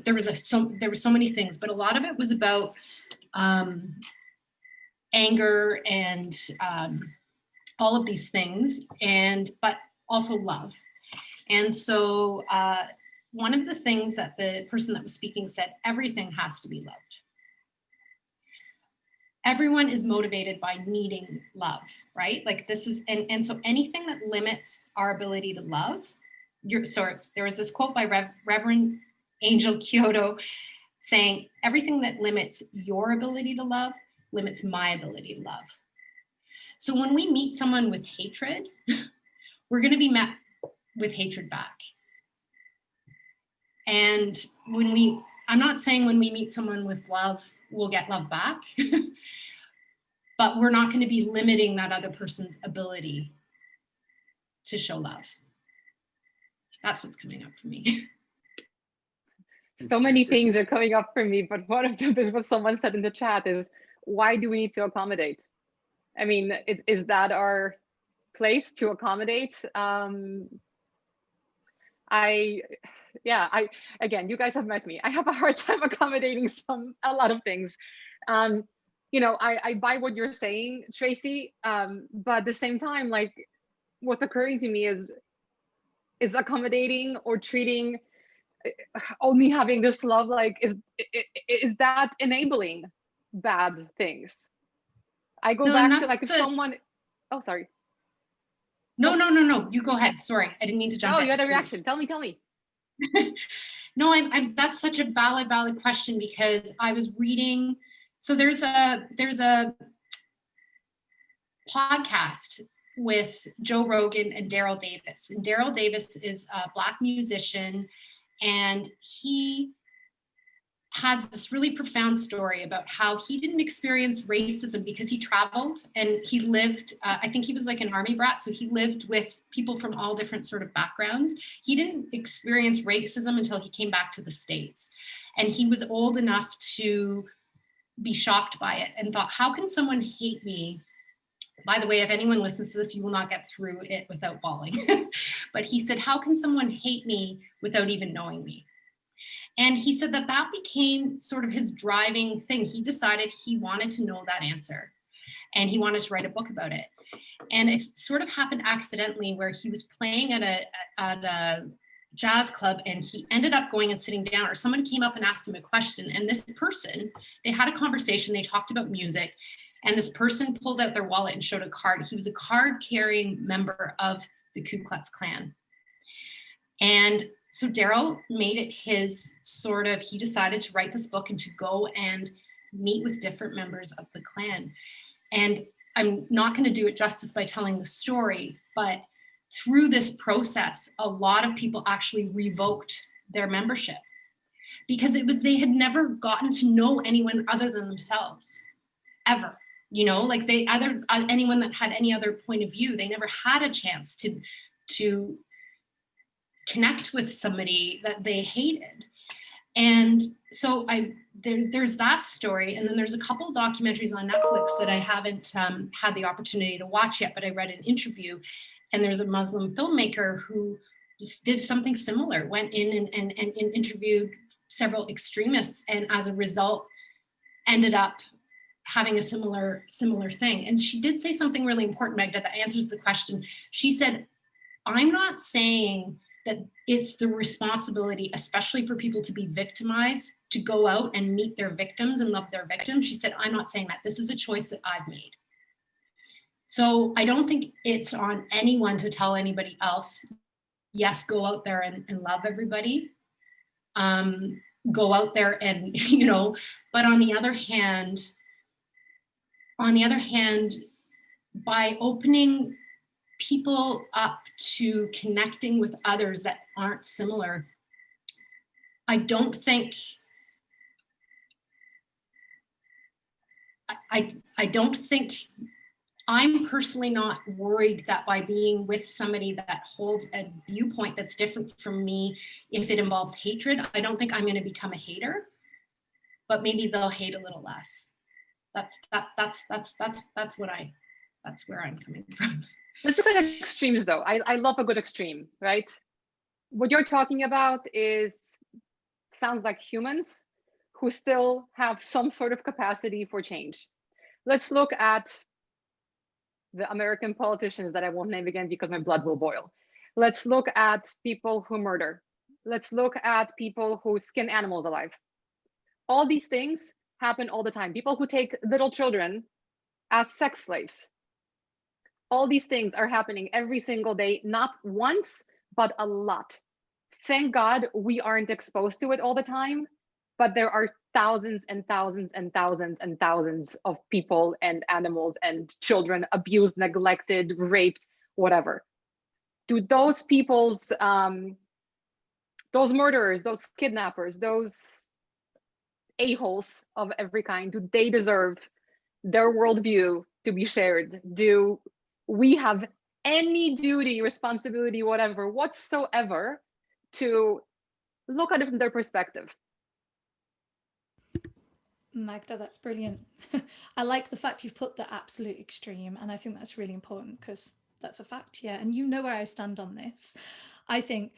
there were so many things, but a lot of it was about anger and all of these things, but also love. And so one of the things that the person that was speaking said, everything has to be loved. everyone is motivated by needing love, right? Like this is, and so anything that limits our ability to love, there was this quote by Reverend Angel Kyoto saying, everything that limits your ability to love limits my ability to love. So when we meet someone with hatred, we're going to be met with hatred back. And I'm not saying when we meet someone with love, we'll get love back, but we're not going to be limiting that other person's ability to show love. That's what's coming up for me. So many things are coming up for me, but one of them is what someone said in the chat is, why do we need to accommodate? I mean, is that our place to accommodate? Again, you guys have met me. I have a hard time accommodating a lot of things. You know, I buy what you're saying, Tracy, but at the same time, like what's occurring to me is accommodating or treating, only having this love, like is that enabling bad things? I go back to like if someone, oh, sorry. No, you go ahead. Sorry, I didn't mean to jump in. Oh, you had a reaction. Tell me. No, that's such a valid question, because I was reading, so there's a podcast with Joe Rogan and Dayse. And Dayse is a Black musician, and he has this really profound story about how he didn't experience racism because he traveled and he lived, I think he was like an army brat, so he lived with people from all different sort of backgrounds. He didn't experience racism until he came back to the States. And he was old enough to be shocked by it and thought, how can someone hate me? By the way, if anyone listens to this, you will not get through it without bawling. But he said, how can someone hate me without even knowing me? And he said that became sort of his driving thing. He decided he wanted to know that answer and he wanted to write a book about it. And it sort of happened accidentally where he was playing at a jazz club and he ended up going and sitting down, or someone came up and asked him a question. And this person, they had a conversation, they talked about music, and this person pulled out their wallet and showed a card. He was a card-carrying member of the Ku Klux Klan. And so Daryl made it his he decided to write this book and to go and meet with different members of the Klan. And I'm not going to do it justice by telling the story, but through this process, a lot of people actually revoked their membership because they had never gotten to know anyone other than themselves, ever. You know, like anyone that had any other point of view, they never had a chance to connect with somebody that they hated. And so there's that story. And then there's a couple of documentaries on Netflix that I haven't had the opportunity to watch yet, but I read an interview, and there's a Muslim filmmaker who just did something similar, went in and interviewed several extremists, and as a result ended up having a similar thing. And she did say something really important, Magda, that answers the question. She said, I'm not saying that it's the responsibility, especially for people to be victimized, to go out and meet their victims and love their victims. She said, I'm not saying that. This is a choice that I've made. So I don't think it's on anyone to tell anybody else, yes, go out there and love everybody. Go out there and, but on the other hand, by opening people up to connecting with others that aren't similar, I don't think I'm personally not worried that by being with somebody that holds a viewpoint that's different from me, if it involves hatred, I don't think I'm going to become a hater, but maybe they'll hate a little less. That's where I'm coming from. Let's look at extremes though. I love a good extreme, right? What you're talking about sounds like humans who still have some sort of capacity for change. Let's look at the American politicians that I won't name again because my blood will boil. Let's look at people who murder. Let's look at people who skin animals alive. All these things happen all the time. People who take little children as sex slaves. All these things are happening every single day, not once, but a lot. Thank God we aren't exposed to it all the time, but there are thousands and thousands and thousands and thousands of people and animals and children abused, neglected, raped, whatever. Do those people's, those murderers, those kidnappers, those a-holes of every kind, do they deserve their worldview to be shared? Do we have any duty, responsibility, whatever, whatsoever, to look at it from their perspective? Magda, that's brilliant. I like the fact you've put the absolute extreme, and I think that's really important because that's a fact, yeah. And you know where I stand on this. I think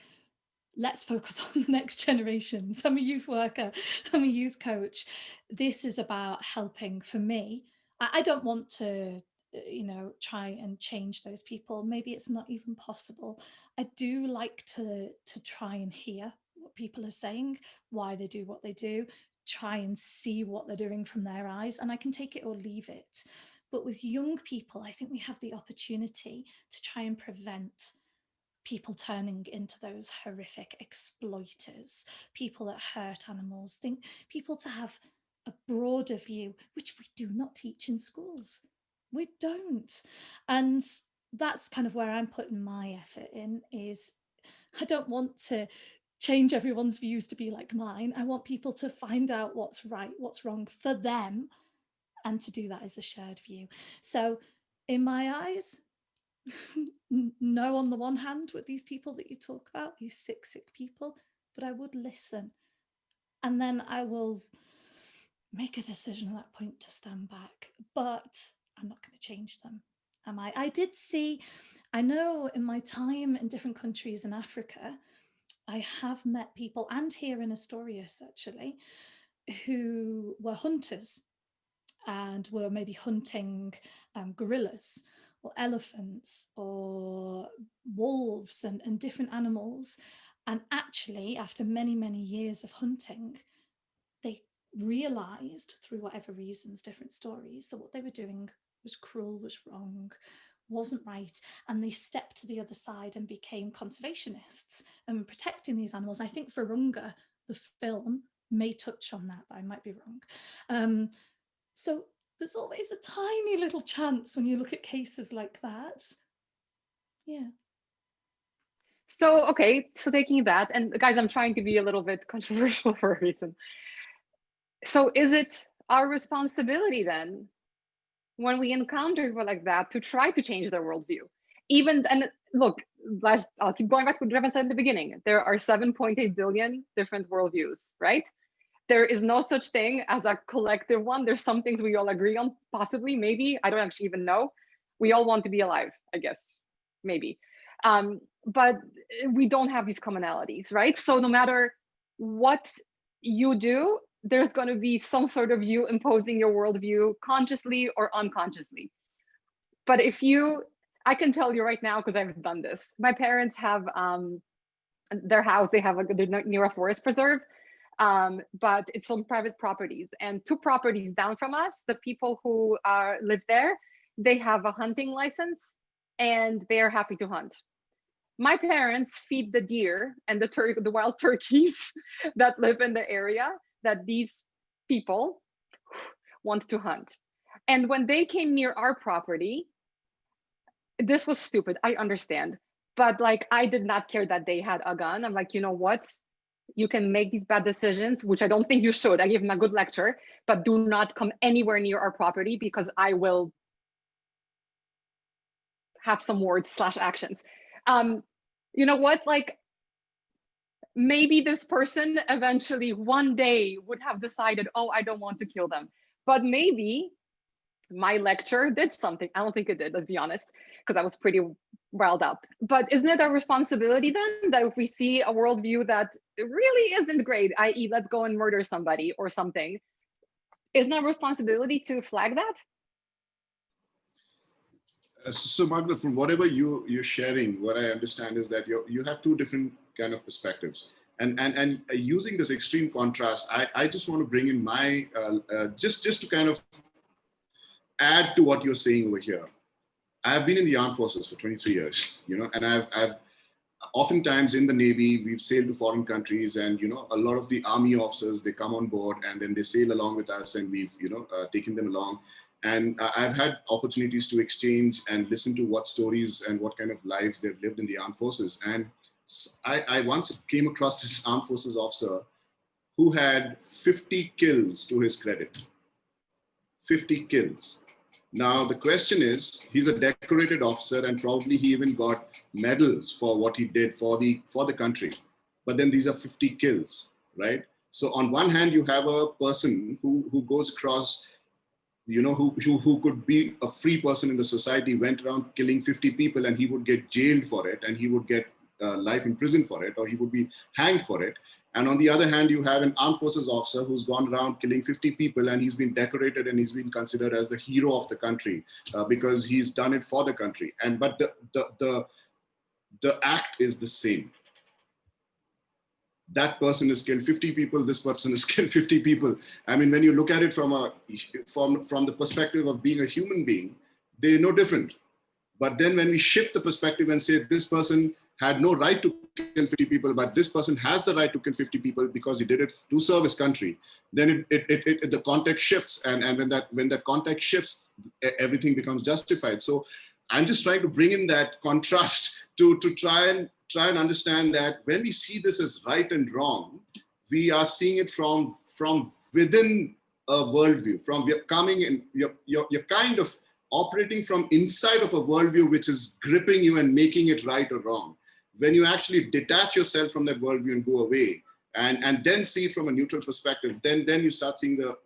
let's focus on the next generations. I'm a youth worker, I'm a youth coach. This is about helping. For me, I don't want to, you know, try and change those people. Maybe it's not even possible. I do like to try and hear what people are saying, why they do what they do, try and see what they're doing from their eyes, and I can take it or leave it. But with young people, I think we have the opportunity to try and prevent people turning into those horrific exploiters, people that hurt animals, think people to have a broader view, which we do not teach in schools. We don't. And that's kind of where I'm putting my effort in. Is I don't want to change everyone's views to be like mine. I want people to find out what's right, what's wrong for them, and to do that as a shared view. So in my eyes, no on the one hand with these people that you talk about, these sick people, but I would listen. And then I will make a decision at that point to stand back. But I'm not going to change them, am I? I did see, I know in my time in different countries in Africa, I have met people, and here in Asturias actually, who were hunters and were maybe hunting gorillas or elephants or wolves and different animals. And actually, after many, many years of hunting, they realized, through whatever reasons, different stories, that what they were doing was cruel, was wrong, wasn't right. And they stepped to the other side and became conservationists and protecting these animals. I think Virunga, the film, may touch on that, but I might be wrong. So there's always a tiny little chance when you look at cases like that. Yeah. So, okay, so taking that, and guys, I'm trying to be a little bit controversial for a reason. So is it our responsibility then, when we encounter people like that, to try to change their worldview? Even, and look, I'll keep going back to what Dreyvan said in the beginning. There are 7.8 billion different worldviews, right? There is no such thing as a collective one. There's some things we all agree on, possibly, maybe. I don't actually even know. We all want to be alive, I guess, maybe. But we don't have these commonalities, right? So no matter what you do, there's going to be some sort of you imposing your worldview consciously or unconsciously. But if you, I can tell you right now, because I've done this. My parents have their house, they're near a forest preserve, but it's on private properties. And 2 properties down from us, the people who live there, they have a hunting license and they are happy to hunt. My parents feed the deer and the wild turkeys that live in the area that these people want to hunt. And when they came near our property, this was stupid, I understand. But like, I did not care that they had a gun. I'm like, you know what? You can make these bad decisions, which I don't think you should. I gave them a good lecture, but do not come anywhere near our property because I will have some words / actions. You know what? Like, maybe this person eventually one day would have decided, oh, I don't want to kill them. But maybe my lecture did something. I don't think it did, let's be honest, because I was pretty riled up. But isn't it our responsibility then, that if we see a worldview that really isn't great, i.e. let's go and murder somebody or something, isn't our responsibility to flag that? So Magda, from whatever you're sharing, what I understand is that you have 2 different kind of perspectives. And using this extreme contrast, I just want to bring in my, just to kind of add to what you're saying over here. I've been in the armed forces for 23 years, and I've oftentimes in the Navy, we've sailed to foreign countries, and, a lot of the Army officers, they come on board and then they sail along with us, and we've, taken them along. And I've had opportunities to exchange and listen to what stories and what kind of lives they've lived in the armed forces. And I once came across this armed forces officer who had 50 kills to his credit. 50 kills. Now, the question is, he's a decorated officer, and probably he even got medals for what he did for the country. But then these are 50 kills, right? So on one hand, you have a person who goes across, who could be a free person in the society, went around killing 50 people, and he would get jailed for it, and he would get life in prison for it, or he would be hanged for it. And on the other hand, you have an armed forces officer who's gone around killing 50 people, and he's been decorated and he's been considered as the hero of the country because he's done it for the country. But the act is the same. That person has killed 50 people. This person has killed 50 people. I mean, when you look at it from the perspective of being a human being, they're no different. But then when we shift the perspective and say this person had no right to kill 50 people, but this person has the right to kill 50 people because he did it to serve his country, then the context shifts. And when that context shifts, everything becomes justified. So I'm just trying to bring in that contrast to try and understand that when we see this as right and wrong, we are seeing it from within a worldview, you're coming and you're kind of operating from inside of a worldview which is gripping you and making it right or wrong. When you actually detach yourself from that worldview and go away and then see it from a neutral perspective, then you start seeing the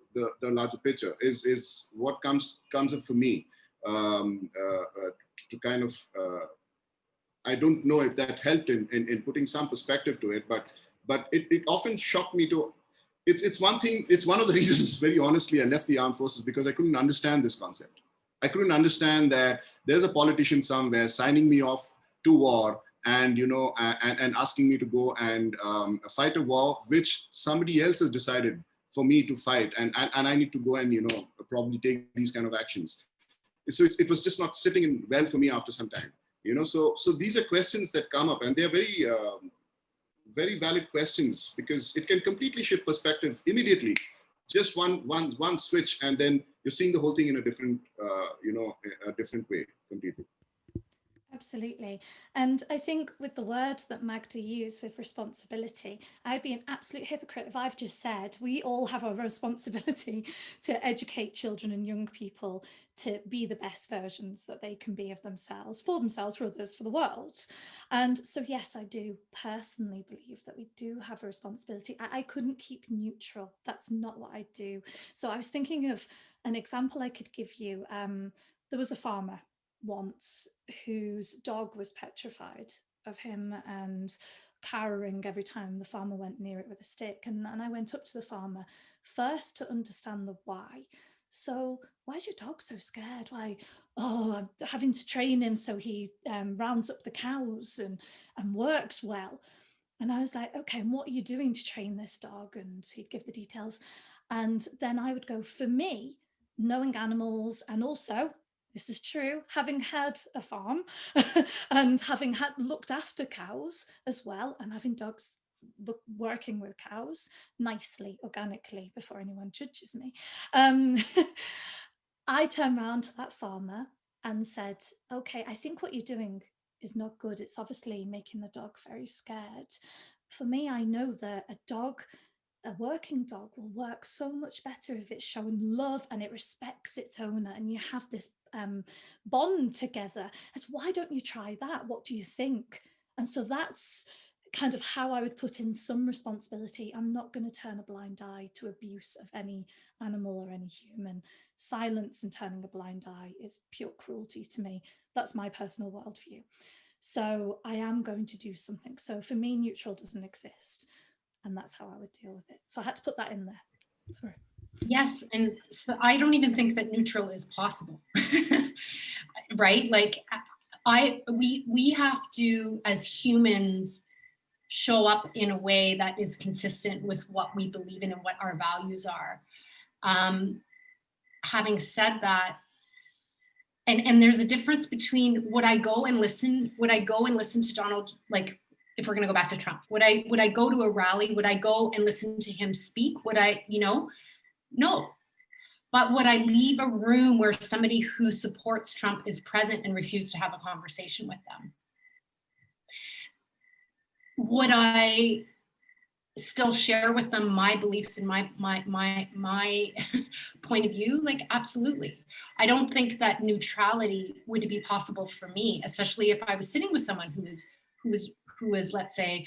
larger picture is what comes up for me to kind of, I don't know if that helped in putting some perspective to it, but it often shocked me to, it's one thing, it's one of the reasons, very honestly, I left the armed forces because I couldn't understand this concept. I couldn't understand that there's a politician somewhere signing me off to war and, and asking me to go and fight a war which somebody else has decided for me to fight. And I need to go and, probably take these kind of actions. So it was just not sitting in well for me after some time, so these are questions that come up, and they're very, very valid questions because it can completely shift perspective immediately. Just one switch, and then you're seeing the whole thing in a different, a different way completely. Absolutely. And I think with the word that Magda used with responsibility, I'd be an absolute hypocrite if I've just said we all have a responsibility to educate children and young people to be the best versions that they can be of themselves, for others, for the world. And so, yes, I do personally believe that we do have a responsibility. I couldn't keep neutral. That's not what I do. So I was thinking of an example I could give you. There was a farmer once whose dog was petrified of him and cowering every time the farmer went near it with a stick. And I went up to the farmer first to understand the why. So why is your dog so scared? Why? Oh, I'm having to train him so he rounds up the cows and works well. And I was like, okay, and what are you doing to train this dog? And he'd give the details. And then I would go, for me, knowing animals, and also, this is true, having had a farm and having looked after cows as well, and having dogs working with cows nicely, organically, before anyone judges me. I turned around to that farmer and said, okay, I think what you're doing is not good. It's obviously making the dog very scared. For me, I know that a working dog will work so much better if it's showing love and it respects its owner, and you have this bond together. As why don't you try that? What do you think? And so that's kind of how I would put in some responsibility. I'm not going to turn a blind eye to abuse of any animal or any human. Silence and turning a blind eye is pure cruelty to me. That's my personal worldview. So I am going to do something. So for me, neutral doesn't exist. And that's how I would deal with it. So I had to put that in there. Sorry. Yes, and so I don't even think that neutral is possible, right? Like we have to, as humans, show up in a way that is consistent with what we believe in and what our values are. Having said that, and there's a difference between would I go and listen to Donald, like if we're going to go back to Trump, would I go to a rally? Would I go and listen to him speak? Would I, no. But would I leave a room where somebody who supports Trump is present and refuse to have a conversation with them? Would I still share with them my beliefs and my point of view? Like, absolutely. I don't think that neutrality would be possible for me, especially if I was sitting with someone who is, let's say,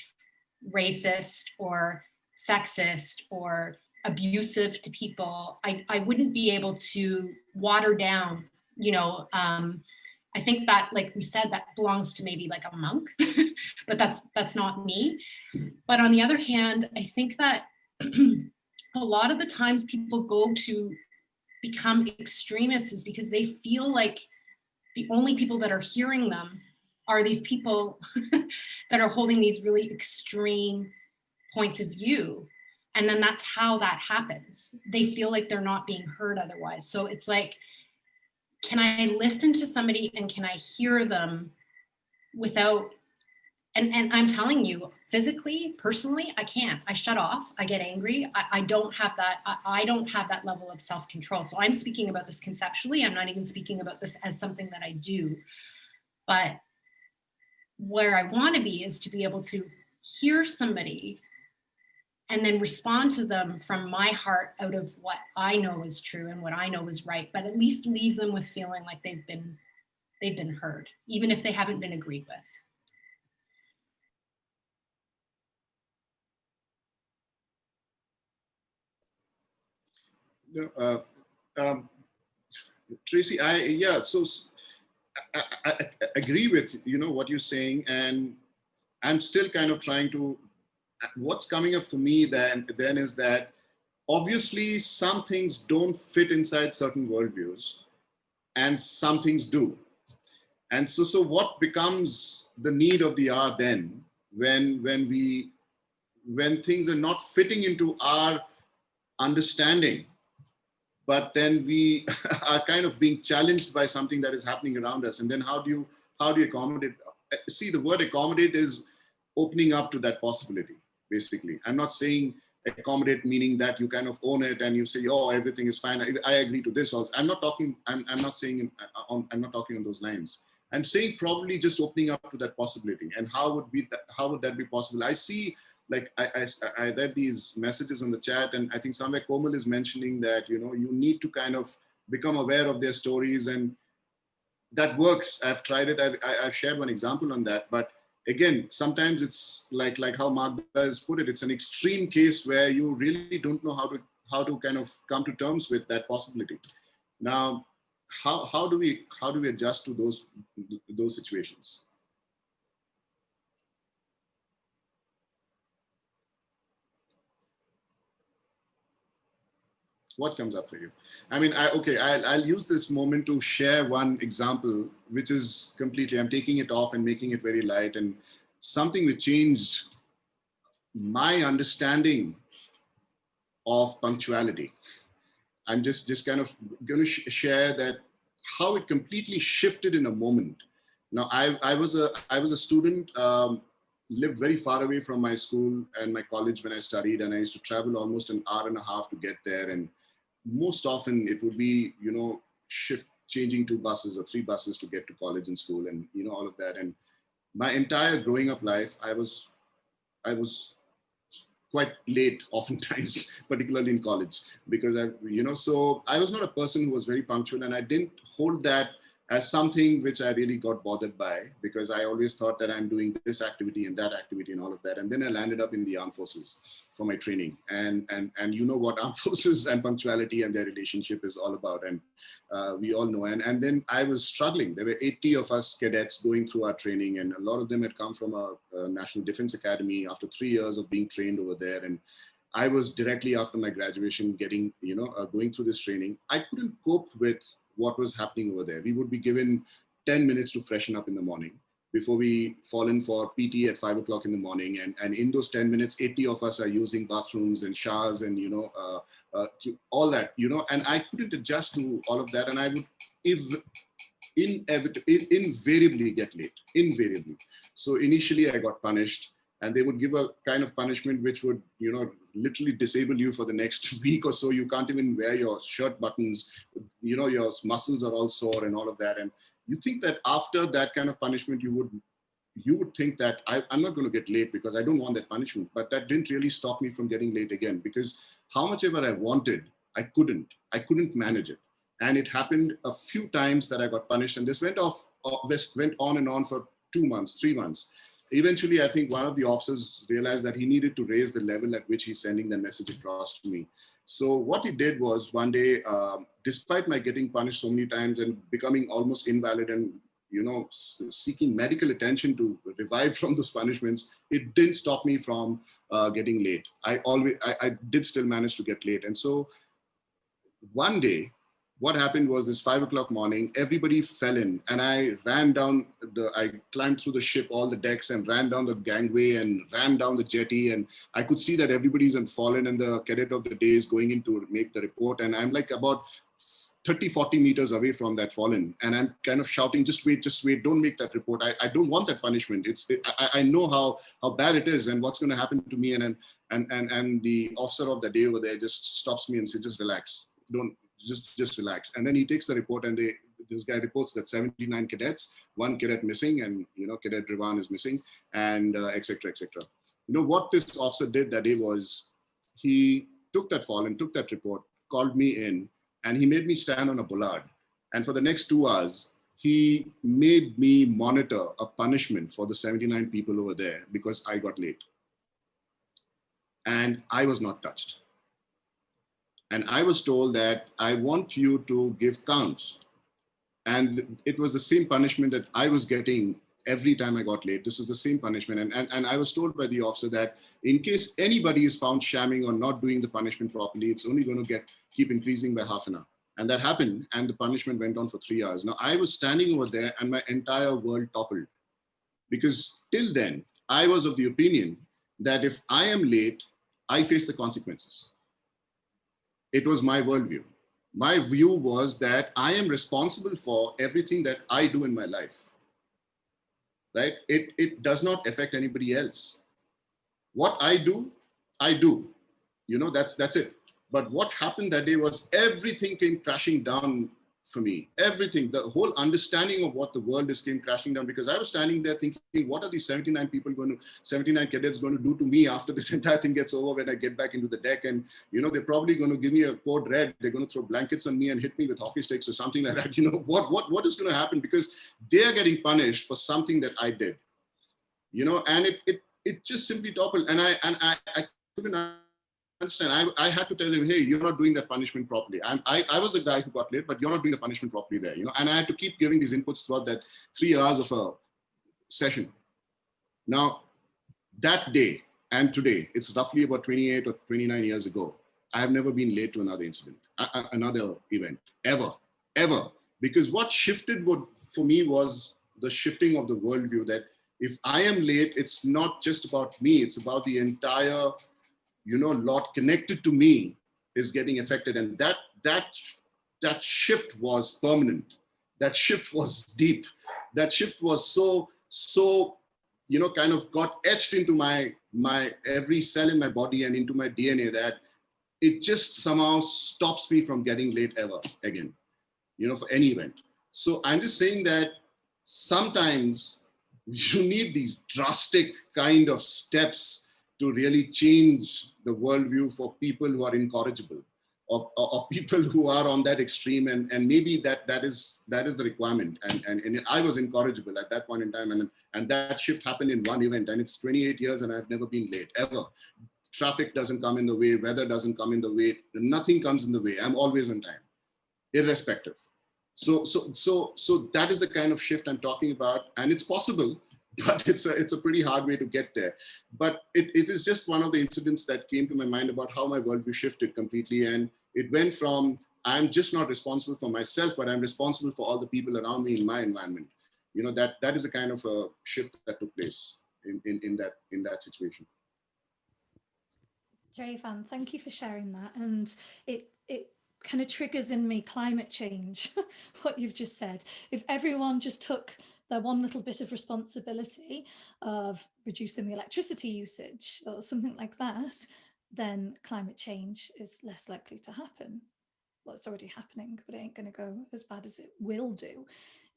racist or sexist or abusive to people. I wouldn't be able to water down, I think that, like we said, that belongs to maybe like a monk, but that's not me. But on the other hand, I think that a lot of the times people go to become extremists is because they feel like the only people that are hearing them are these people that are holding these really extreme points of view. And then that's how that happens. They feel like they're not being heard otherwise. So it's like, can I listen to somebody and can I hear them without, and I'm telling you, physically, personally, I can't. I shut off, I get angry. I don't have that, I don't have that level of self-control. So I'm speaking about this conceptually. I'm not even speaking about this as something that I do. But where I want to be is to be able to hear somebody and then respond to them from my heart out of what I know is true and what I know is right, but at least leave them with feeling like they've been heard, even if they haven't been agreed No, Tracy, I agree with what you're saying, and I'm still kind of trying to. What's coming up for me then is that obviously some things don't fit inside certain worldviews, and some things do. And so what becomes the need of the hour then, when things are not fitting into our understanding, but then we are kind of being challenged by something that is happening around us. And then how do you accommodate? See, the word accommodate is opening up to that possibility, basically. I'm not saying accommodate meaning that you kind of own it and you say, oh, everything is fine. I agree to this also. I'm not talking on those lines. I'm saying probably just opening up to that possibility. And how would that be possible? I see, like I read these messages on the chat, and I think somewhere Komal is mentioning that, you need to kind of become aware of their stories, and that works. I've tried it. I've shared one example on that. But again, sometimes it's like how Mark has put it, it's an extreme case where you really don't know how to kind of come to terms with that possibility. Now, how do we adjust to those situations? What comes up for you? I mean, I'll use this moment to share one example, which is completely, I'm taking it off and making it very light, and something which changed my understanding of punctuality. I'm just kind of going to share that how it completely shifted in a moment. Now, I was a student, lived very far away from my school and my college when I studied, and I used to travel almost an hour and a half to get there. And most often it would be, changing 2 buses or 3 buses to get to college and school, and all of that. And my entire growing up life, I was quite late oftentimes, particularly in college, because so I was not a person who was very punctual, and I didn't hold that as something which I really got bothered by, because I always thought that I'm doing this activity and that activity and all of that. And then I landed up in the armed forces for my training, and you know what armed forces and punctuality and their relationship is all about, and we all know. And then I was struggling. There were 80 of us cadets going through our training, and a lot of them had come from a National Defense Academy after 3 years of being trained over there. And I was directly after my graduation getting, going through this training. I couldn't cope with what was happening over there. We would be given 10 minutes to freshen up in the morning. before we fall in for PT at 5 o'clock in the morning. And in those 10 minutes, 80 of us are using bathrooms and showers and, all that, and I couldn't adjust to all of that. And I would invariably get late, invariably. So initially I got punished, and they would give a kind of punishment which would, literally disable you for the next week or so. You can't even wear your shirt buttons, your muscles are all sore and all of that. And you think that after that kind of punishment, you would think that I'm not going to get late because I don't want that punishment. But that didn't really stop me from getting late again, because how much ever I wanted, I couldn't manage it. And it happened a few times that I got punished, and this went on and on for 2 months, 3 months. Eventually, I think one of the officers realized that he needed to raise the level at which he's sending the message across to me. So what he did was, one day, despite my getting punished so many times and becoming almost invalid and seeking medical attention to revive from those punishments, it didn't stop me from getting late. I did still manage to get late. And so one day, what happened was, this 5 o'clock morning, everybody fell in, and I climbed through the ship, all the decks, and ran down the gangway and ran down the jetty. And I could see that everybody's fallen, and the cadet of the day is going in to make the report. And I'm like about 30, 40 meters away from that fallen. And I'm kind of shouting, just wait, don't make that report. I don't want that punishment. I know how bad it is and what's going to happen to me. And the officer of the day over there just stops me and says, just relax. Just relax. And then he takes the report, and this guy reports that 79 cadets, 1 cadet missing, and Cadet Dreyvan is missing, and etc. etc. What this officer did that day was, he took that fall and took that report, called me in, and he made me stand on a bollard. And for the next 2 hours, he made me monitor a punishment for the 79 people over there because I got late. And I was not touched. And I was told that I want you to give counts. And it was the same punishment that I was getting every time I got late. This was the same punishment. And I was told by the officer that in case anybody is found shamming or not doing the punishment properly, it's only going to keep increasing by half an hour. And that happened, and the punishment went on for 3 hours. Now, I was standing over there, and my entire world toppled. Because till then, I was of the opinion that if I am late, I face the consequences. It was my worldview. My view was that I am responsible for everything that I do in my life, right? It does not affect anybody else. What I do, that's it. But what happened that day was, everything came crashing down for me. Everything, the whole understanding of what the world is, came crashing down, because I was standing there thinking, what are these 79 cadets going to do to me after this entire thing gets over when I get back into the deck? And, they're probably going to give me a code red. They're going to throw blankets on me and hit me with hockey sticks or something like that. What is going to happen? Because they are getting punished for something that I did, and it just simply toppled. And I couldn't understand. I had to tell them, hey, you're not doing that punishment properly. I was the guy who got late, but you're not doing the punishment properly there, and I had to keep giving these inputs throughout that 3 hours of a session. Now, that day and today, it's roughly about 28 or 29 years ago, I have never been late to another incident, another event, ever. Because what shifted for me was the shifting of the worldview, that if I am late, it's not just about me, it's about the entire lot connected to me is getting affected. And that shift was permanent. That shift was deep. That shift was so kind of got etched into my every cell in my body and into my DNA, that it just somehow stops me from getting late ever again, for any event. So I'm just saying that sometimes you need these drastic kind of steps to really change the worldview for people who are incorrigible, or people who are on that extreme, and maybe that is the requirement. And I was incorrigible at that point in time, and that shift happened in one event, and it's 28 years, and I've never been late ever. Traffic doesn't come in the way, weather doesn't come in the way, nothing comes in the way. I'm always on time, irrespective. So that is the kind of shift I'm talking about, and it's possible. But it's a pretty hard way to get there. But it is just one of the incidents that came to my mind about how my worldview shifted completely. And it went from, I'm just not responsible for myself, but I'm responsible for all the people around me in my environment. that is the kind of a shift that took place in that situation. Dreyvan, thank you for sharing that. And it kind of triggers in me climate change, what you've just said. If everyone just took their one little bit of responsibility of reducing the electricity usage or something like that, then climate change is less likely to happen. Well, it's already happening, but it ain't going to go as bad as it will do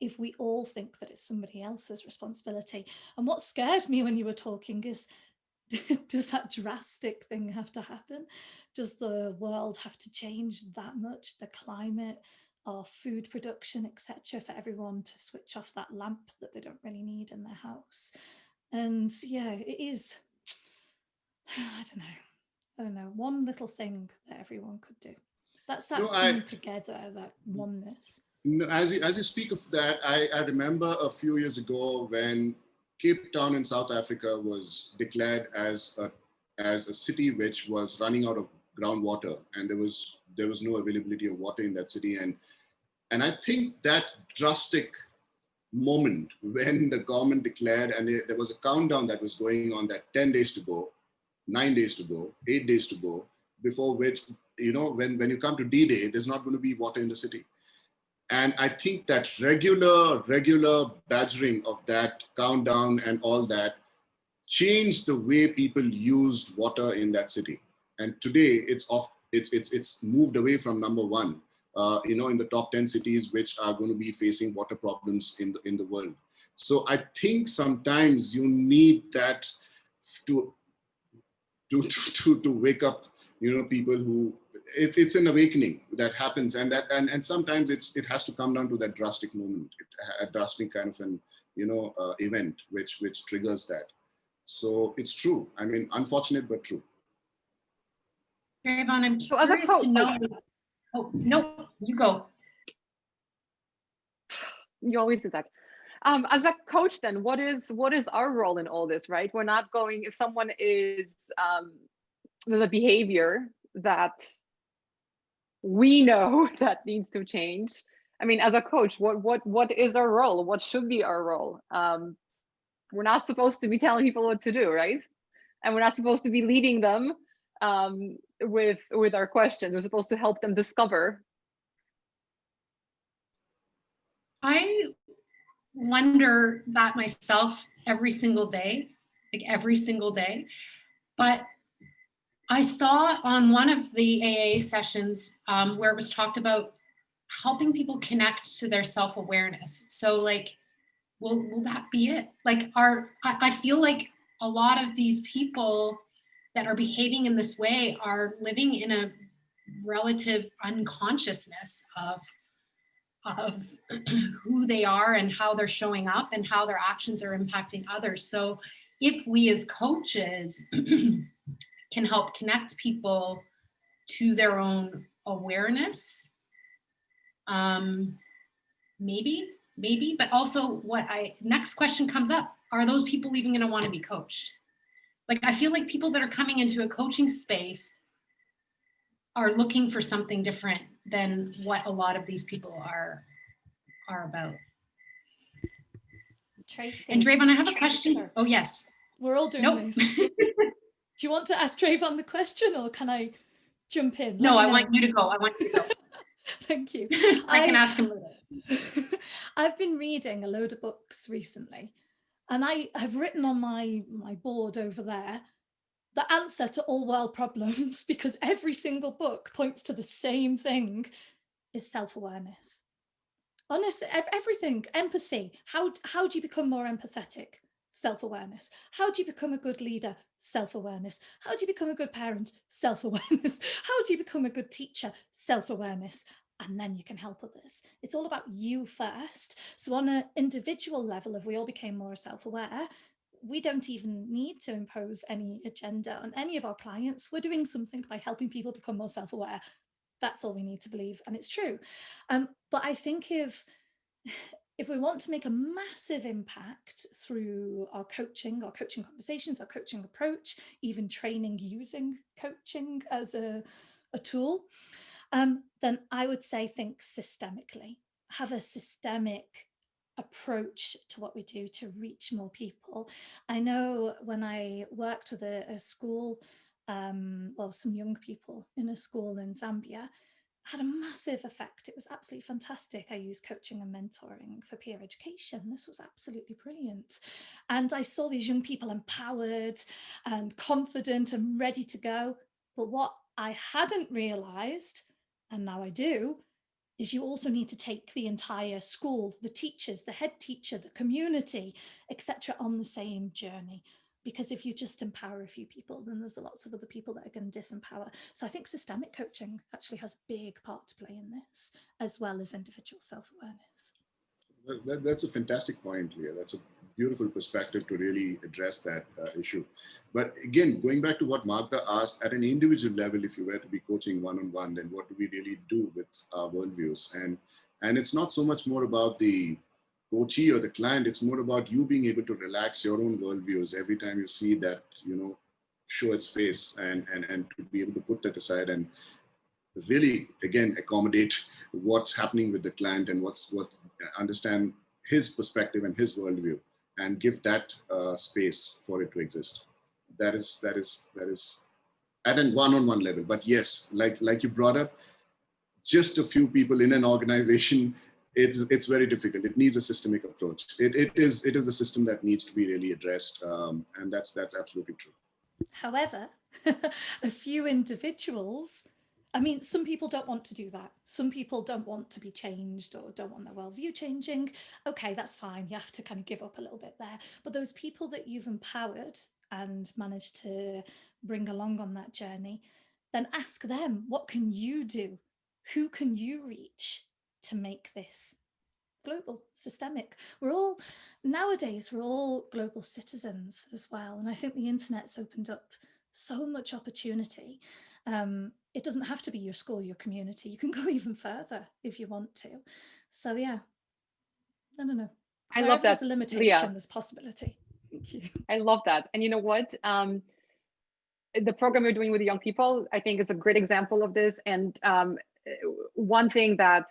if we all think that it's somebody else's responsibility. And what scared me when you were talking is, does that drastic thing have to happen? Does the world have to change that much, the climate, our food production, etc., for everyone to switch off that lamp that they don't really need in their house? And yeah, it is, I don't know, one little thing that everyone could do. That's that coming together, that oneness. As you speak of that, I remember a few years ago when Cape Town in South Africa was declared as a city which was running out of groundwater, and there was no availability of water in that city. And I think that drastic moment when the government declared, and there was a countdown that was going on, that 10 days to go, 9 days to go, 8 days to go, before which, when you come to D-Day, there's not going to be water in the city. And I think that regular badgering of that countdown and all that changed the way people used water in that city. And today it's moved away from number one, in the top 10 cities which are going to be facing water problems in the world. So I think sometimes you need that to wake up, people who, it's an awakening that happens, and sometimes it has to come down to that drastic moment, a drastic kind of an event which triggers that. So it's true. I mean, unfortunate but true. Dreyvan, I'm curious to know. Oh no, you go. You always do that. As a coach, then what is our role in all this, right? We're not going, if someone is with a behavior that we know that needs to change. I mean, as a coach, what is our role? What should be our role? We're not supposed to be telling people what to do, right? And we're not supposed to be leading them with our questions. We're supposed to help them discover. I wonder that myself every single day, but I saw on one of the AA sessions where it was talked about helping people connect to their self-awareness. So like, will that be it? Like, I feel like a lot of these people that are behaving in this way are living in a relative unconsciousness of who they are and how they're showing up and how their actions are impacting others. So if we as coaches can help connect people to their own awareness, maybe, but also next question comes up, are those people even going to want to be coached? Like, I feel like people that are coming into a coaching space are looking for something different than what a lot of these people are about. Tracy. And Dreyvan, I have a question. Sure. Oh, yes. We're all doing this. Do you want to ask Dreyvan the question, or can I jump in? No, I want you to go. Thank you. I can ask him later. I've been reading a load of books recently, and I have written on my board over there the answer to all world problems, because every single book points to the same thing, is self-awareness. Honestly, everything. Empathy. How do you become more empathetic? Self-awareness. How do you become a good leader? Self-awareness. How do you become a good parent? Self-awareness. How do you become a good teacher? Self-awareness. And then you can help others. It's all about you first. So on an individual level, if we all became more self-aware, we don't even need to impose any agenda on any of our clients. We're doing something by helping people become more self-aware. That's all we need to believe, and it's true. But I think if we want to make a massive impact through our coaching conversations, our coaching approach, even training using coaching as a tool, then I would say think systemically. Have a systemic approach to what we do to reach more people. I know when I worked with a school, well, some young people in a school in Zambia, had a massive effect. It was absolutely fantastic. I used coaching and mentoring for peer education. This was absolutely brilliant. And I saw these young people empowered and confident and ready to go. But what I hadn't realized, and now I do, is you also need to take the entire school, the teachers, the head teacher, the community, etc., on the same journey. Because if you just empower a few people, then there's lots of other people that are going to disempower. So I think systemic coaching actually has a big part to play in this, as well as individual self-awareness. That's a fantastic point, Leah. That's a beautiful perspective to really address that issue. But again, going back to what Magda asked, at an individual level, if you were to be coaching one-on-one, then what do we really do with our worldviews? And it's not so much more about the coachee or the client, it's more about you being able to relax your own worldviews every time you see that, show its face, and to be able to put that aside and really, again, accommodate what's happening with the client and what understand his perspective and his worldview, and give that space for it to exist. That is at a one-on-one level. But yes, like you brought up, just a few people in an organization, it's very difficult. It needs a systemic approach. It is a system that needs to be really addressed, and that's absolutely true. However, a few individuals, I mean, some people don't want to do that. Some people don't want to be changed or don't want their worldview changing. Okay, that's fine. You have to kind of give up a little bit there. But those people that you've empowered and managed to bring along on that journey, then ask them, what can you do? Who can you reach to make this global, systemic? Nowadays, we're all global citizens as well. And I think the internet's opened up so much opportunity. It doesn't have to be your school, your community. You can go even further if you want to. So yeah, no. I love that, there's a limitation, Leah. there's possibility. Thank you. I love that. And you know what? The program you're doing with the young people, I think is a great example of this. And one thing that,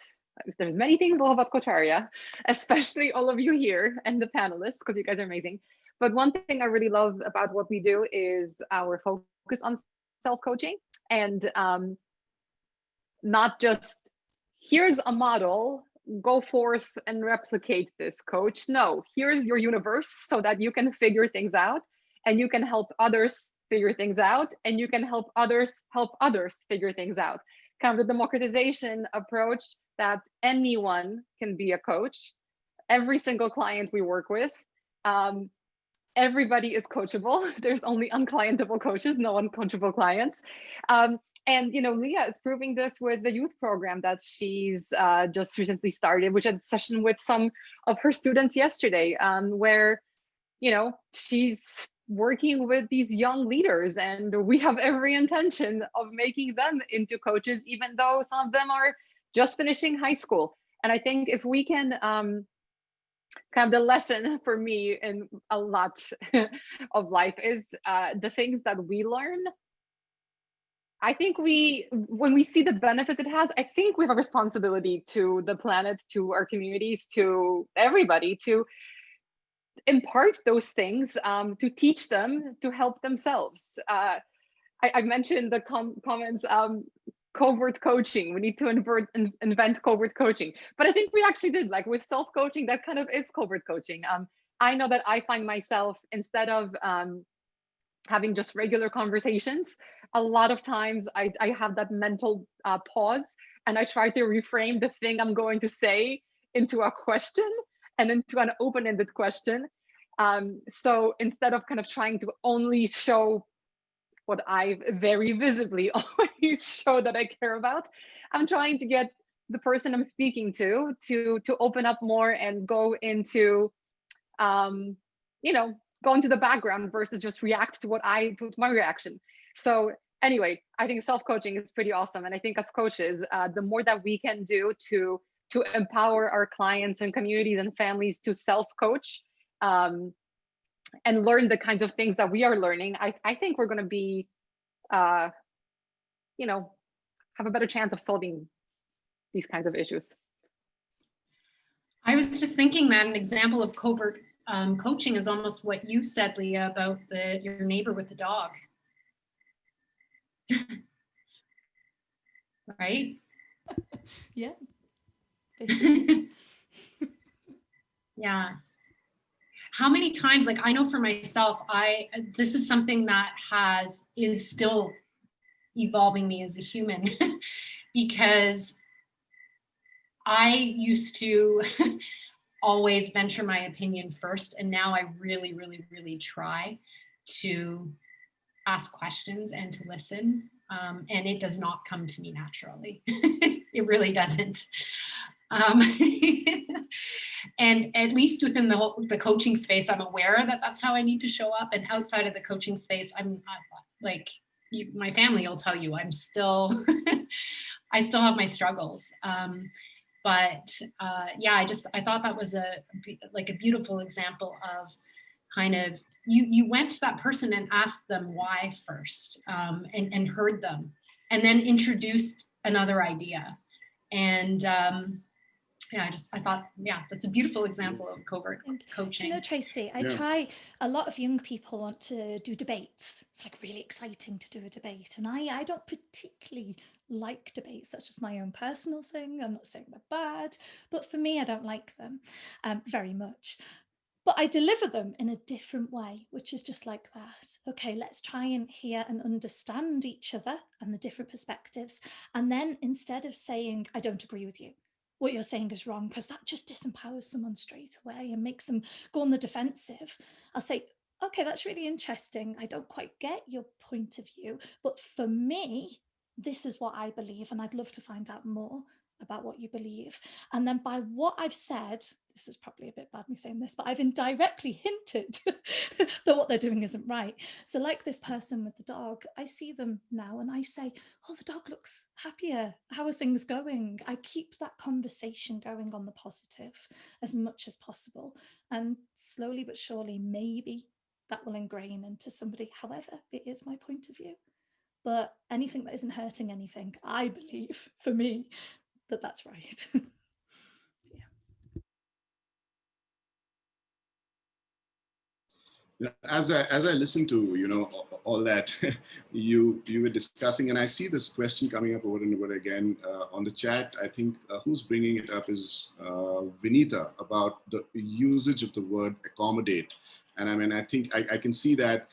there's many things I love about Cocharia, especially all of you here and the panelists, because you guys are amazing. But one thing I really love about what we do is our focus on self-coaching, and not just here's a model, go forth and replicate this, coach. No, here's your universe so that you can figure things out, and you can help others figure things out, and you can help others figure things out. Kind of the democratization approach that anyone can be a coach. Every single client we work with, everybody is coachable. There's only unclientable coaches, no uncoachable clients. And Leah is proving this with the youth program that she's just recently started, which had a session with some of her students yesterday, where she's working with these young leaders, and we have every intention of making them into coaches, even though some of them are just finishing high school. And I think if we can, kind of the lesson for me in a lot of life is the things that we learn. I think when we see the benefits it has, I think we have a responsibility to the planet, to our communities, to everybody, to impart those things, to teach them, to help themselves. I mentioned the comments, covert coaching. We need to invent covert coaching. But I think we actually did, like with self-coaching, that kind of is covert coaching. I know that I find myself, instead of having just regular conversations, a lot of times I have that mental pause, and I try to reframe the thing I'm going to say into a question and into an open-ended question. So instead of kind of trying to only show what I very visibly always show that I care about, I'm trying to get the person I'm speaking to open up more and go into, go into the background versus just react to my reaction. So anyway, I think self-coaching is pretty awesome. And I think as coaches, the more that we can do to empower our clients and communities and families to self-coach, and learn the kinds of things that we are learning, I think we're going to be, have a better chance of solving these kinds of issues. I was just thinking that an example of covert coaching is almost what you said, Leah, about your neighbor with the dog. Right? Yeah. Yeah. How many times, like I know for myself, this is something that is still evolving me as a human because I used to always venture my opinion first. And now I really, really, really try to ask questions and to listen. And it does not come to me naturally. It really doesn't. And at least within the coaching space, I'm aware that that's how I need to show up. And outside of the coaching space, I'm like, my family will tell you, I'm still, I still have my struggles. But yeah, I thought that was a beautiful example of kind of, you went to that person and asked them why first, and heard them, and then introduced another idea. And yeah, I thought, yeah, that's a beautiful example of covert coaching. Do you know, Tracy, I try, a lot of young people want to do debates. It's like really exciting to do a debate. And I don't particularly like debates. That's just my own personal thing. I'm not saying they're bad, but for me, I don't like them very much. But I deliver them in a different way, which is just like that. Okay, let's try and hear and understand each other and the different perspectives. And then instead of saying, I don't agree with you, what you're saying is wrong, because that just disempowers someone straight away and makes them go on the defensive. I'll say, okay, that's really interesting. I don't quite get your point of view, but for me, this is what I believe, and I'd love to find out more about what you believe. And then by what I've said, this is probably a bit bad me saying this, but I've indirectly hinted that what they're doing isn't right. So like this person with the dog, I see them now and I say, oh, the dog looks happier. How are things going? I keep that conversation going on the positive as much as possible. And slowly but surely, maybe that will ingrain into somebody. However, it is my point of view. But anything that isn't hurting anything, I believe, for me, that's right. As I listen to all that you were discussing, and I see this question coming up over and over again on the chat. I think who's bringing it up is Vinita, about the usage of the word accommodate. And I mean, I think I can see that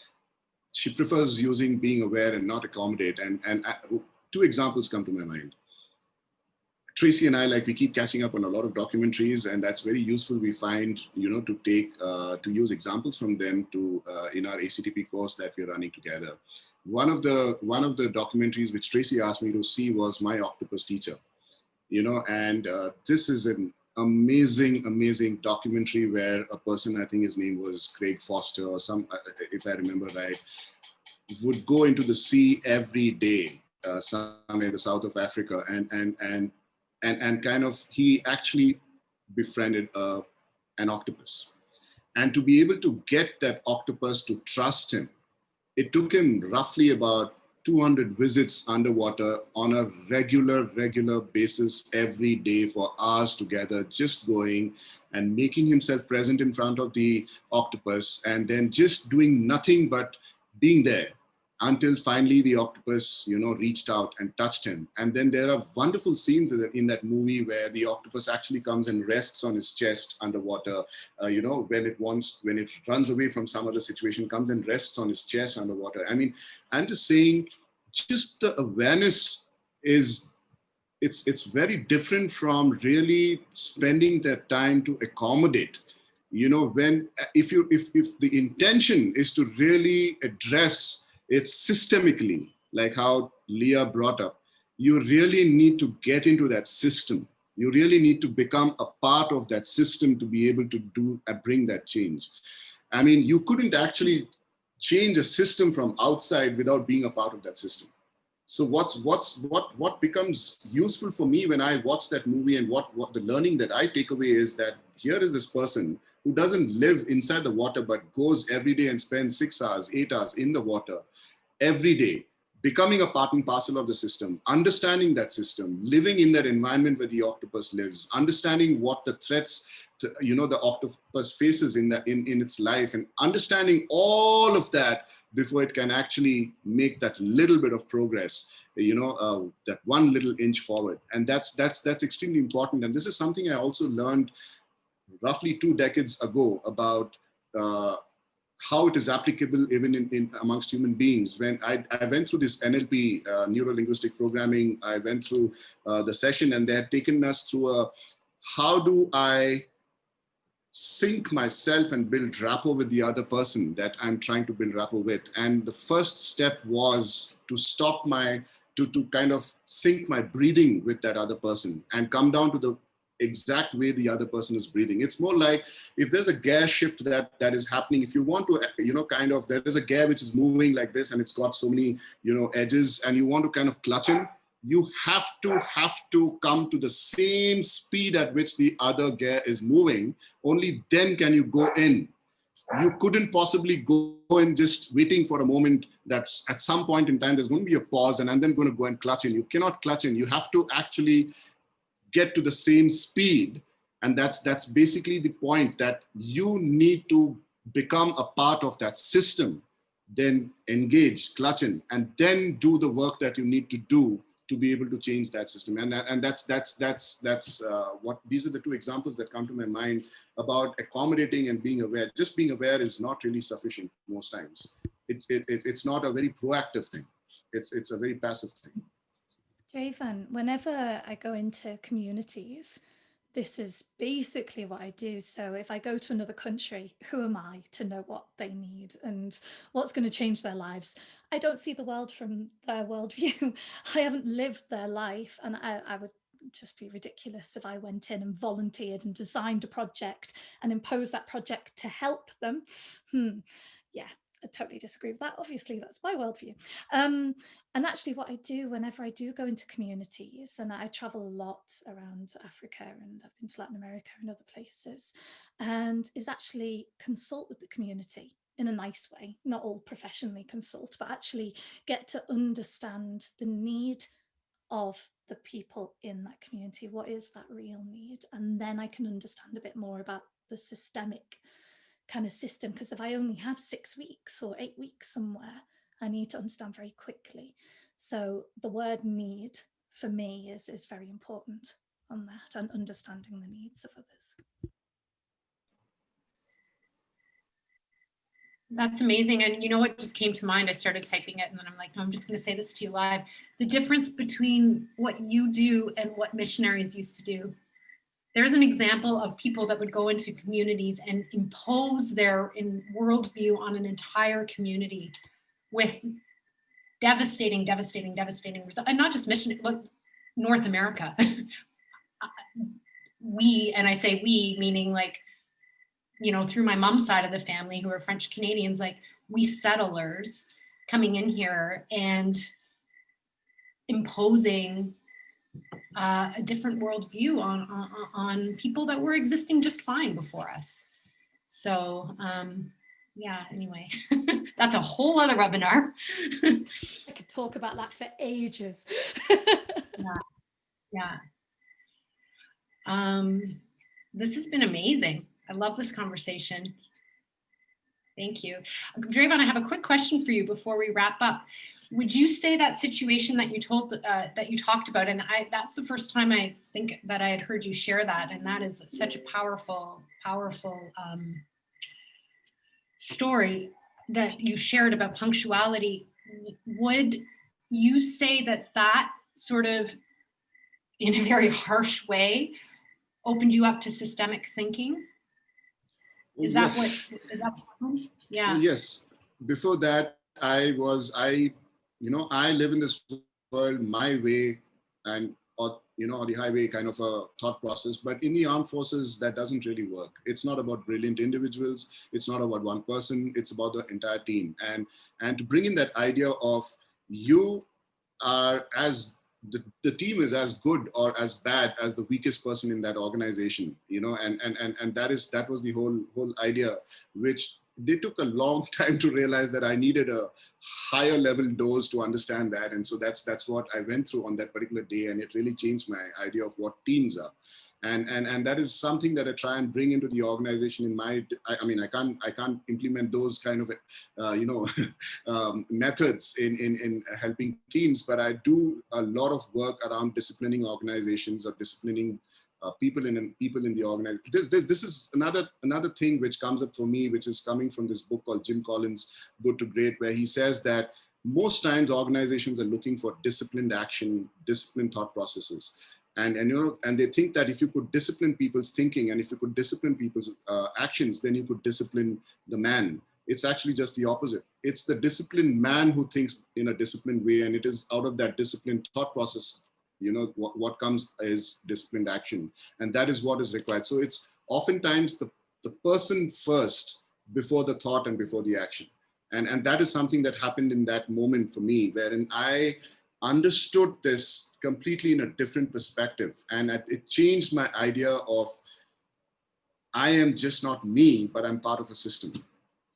she prefers using being aware and not accommodate. And two examples come to my mind. Tracy and I, we keep catching up on a lot of documentaries, and that's very useful. We find, to take, to use examples from them to, in our ACTP course that we're running together. One of the documentaries which Tracy asked me to see was My Octopus Teacher, and this is an amazing documentary where a person, I think his name was Craig Foster or if I remember right, would go into the sea every day, somewhere in the south of Africa, and kind of, he actually befriended an octopus. And to be able to get that octopus to trust him, it took him roughly about 200 visits underwater on a regular basis every day for hours together, just going and making himself present in front of the octopus, and then just doing nothing but being there, until finally the octopus, reached out and touched him. And then there are wonderful scenes in that movie where the octopus actually comes and rests on his chest underwater. When it runs away from some other situation, comes and rests on his chest underwater. I mean, I'm just saying, just the awareness it's very different from really spending that time to accommodate. If the intention is to really address it's systemically, like how Leah brought up, you really need to get into that system. You really need to become a part of that system to be able to bring that change. I mean, you couldn't actually change a system from outside without being a part of that system. So what becomes useful for me when I watch that movie, and what the learning that I take away is that here is this person who doesn't live inside the water, but goes every day and spends 6 hours, 8 hours in the water every day, becoming a part and parcel of the system, understanding that system, living in that environment where the octopus lives, understanding what the threats the octopus faces in its life, and understanding all of that before it can actually make that little bit of progress, that one little inch forward. And that's extremely important. And this is something I also learned roughly 2 decades ago about how it is applicable even in amongst human beings. When I went through this NLP, neuro-linguistic programming, I went through the session, and they had taken us through how do I sync myself and build rapport with the other person that I'm trying to build rapport with. And the first step was to stop to kind of sync my breathing with that other person and come down to the exact way the other person is breathing. It's more like if there's a gear shift that is happening, if you want to, there is a gear which is moving like this and it's got so many, edges, and you want to kind of clutch in, you have to come to the same speed at which the other gear is moving. Only then can you go in. You couldn't possibly go in just waiting for a moment that at some point in time there's going to be a pause and I'm then going to go and clutch in. You cannot clutch in. You have to actually get to the same speed. And that's basically the point, that you need to become a part of that system, then engage, clutch in, and then do the work that you need to do to be able to change that system. And that's what, these are the 2 examples that come to my mind about accommodating and being aware. Just being aware is not really sufficient most times. It's not a very proactive thing. It's a very passive thing. Dreyvan, whenever I go into communities, this is basically what I do. So if I go to another country, who am I to know what they need and what's going to change their lives? I don't see the world from their worldview. I haven't lived their life, and I would just be ridiculous if I went in and volunteered and designed a project and imposed that project to help them. Yeah, I totally disagree with that. Obviously, that's my worldview. And actually what I do whenever I do go into communities, and I travel a lot around Africa and I've been to Latin America and other places, and is actually consult with the community in a nice way, not all professionally consult, but actually get to understand the need of the people in that community. What is that real need? And then I can understand a bit more about the systemic kind of system, because if I only have 6 weeks or 8 weeks somewhere, I need to understand very quickly. So the word need for me is very important on that, and understanding the needs of others. That's amazing. And you know what just came to mind? I started typing it and then I'm like, no, I'm just going to say this to you live. The difference between what you do and what missionaries used to do. There's an example of people that would go into communities and impose their worldview on an entire community with devastating results. And not just mission, look, North America. We, and I say we, meaning like, through my mom's side of the family, who are French Canadians, like we settlers coming in here and imposing a different worldview on people that were existing just fine before us. So yeah, anyway, that's a whole other webinar. I could talk about that for ages. Yeah. This has been amazing. I love this conversation. Thank you. Dreyvan, I have a quick question for you before we wrap up. Would you say that situation that you talked about, and that's the first time I think that I had heard you share that, and that is such a powerful story that you shared about punctuality. Would you say that sort of, in a very harsh way, opened you up to systemic thinking? Is that yes. what, is that what, yeah. Well, yes. Before that, I live in this world my way, and on the highway kind of a thought process. But in the armed forces, that doesn't really work. It's not about brilliant individuals. It's not about one person. It's about the entire team. And to bring in that idea of you are the team is as good or as bad as the weakest person in that organization, and that was the whole idea, which they took a long time to realize that I needed a higher level dose to understand that. And so that's what I went through on that particular day. And it really changed my idea of what teams are. And that is something that I try and bring into the organization. I mean, I can't implement those kind of methods in helping teams, but I do a lot of work around disciplining organizations or disciplining people in the organization. This is another thing which comes up for me, which is coming from this book called Jim Collins' Good to Great, where he says that most times organizations are looking for disciplined action, disciplined thought processes. And they think that if you could discipline people's thinking and if you could discipline people's actions, then you could discipline the man. It's actually just the opposite. It's the disciplined man who thinks in a disciplined way, and it is out of that disciplined thought process, what comes is disciplined action, and that is what is required. So it's oftentimes the person first before the thought and before the action. And that is something that happened in that moment for me, wherein I understood this completely in a different perspective. And it changed my idea of, I am just not me, but I'm part of a system.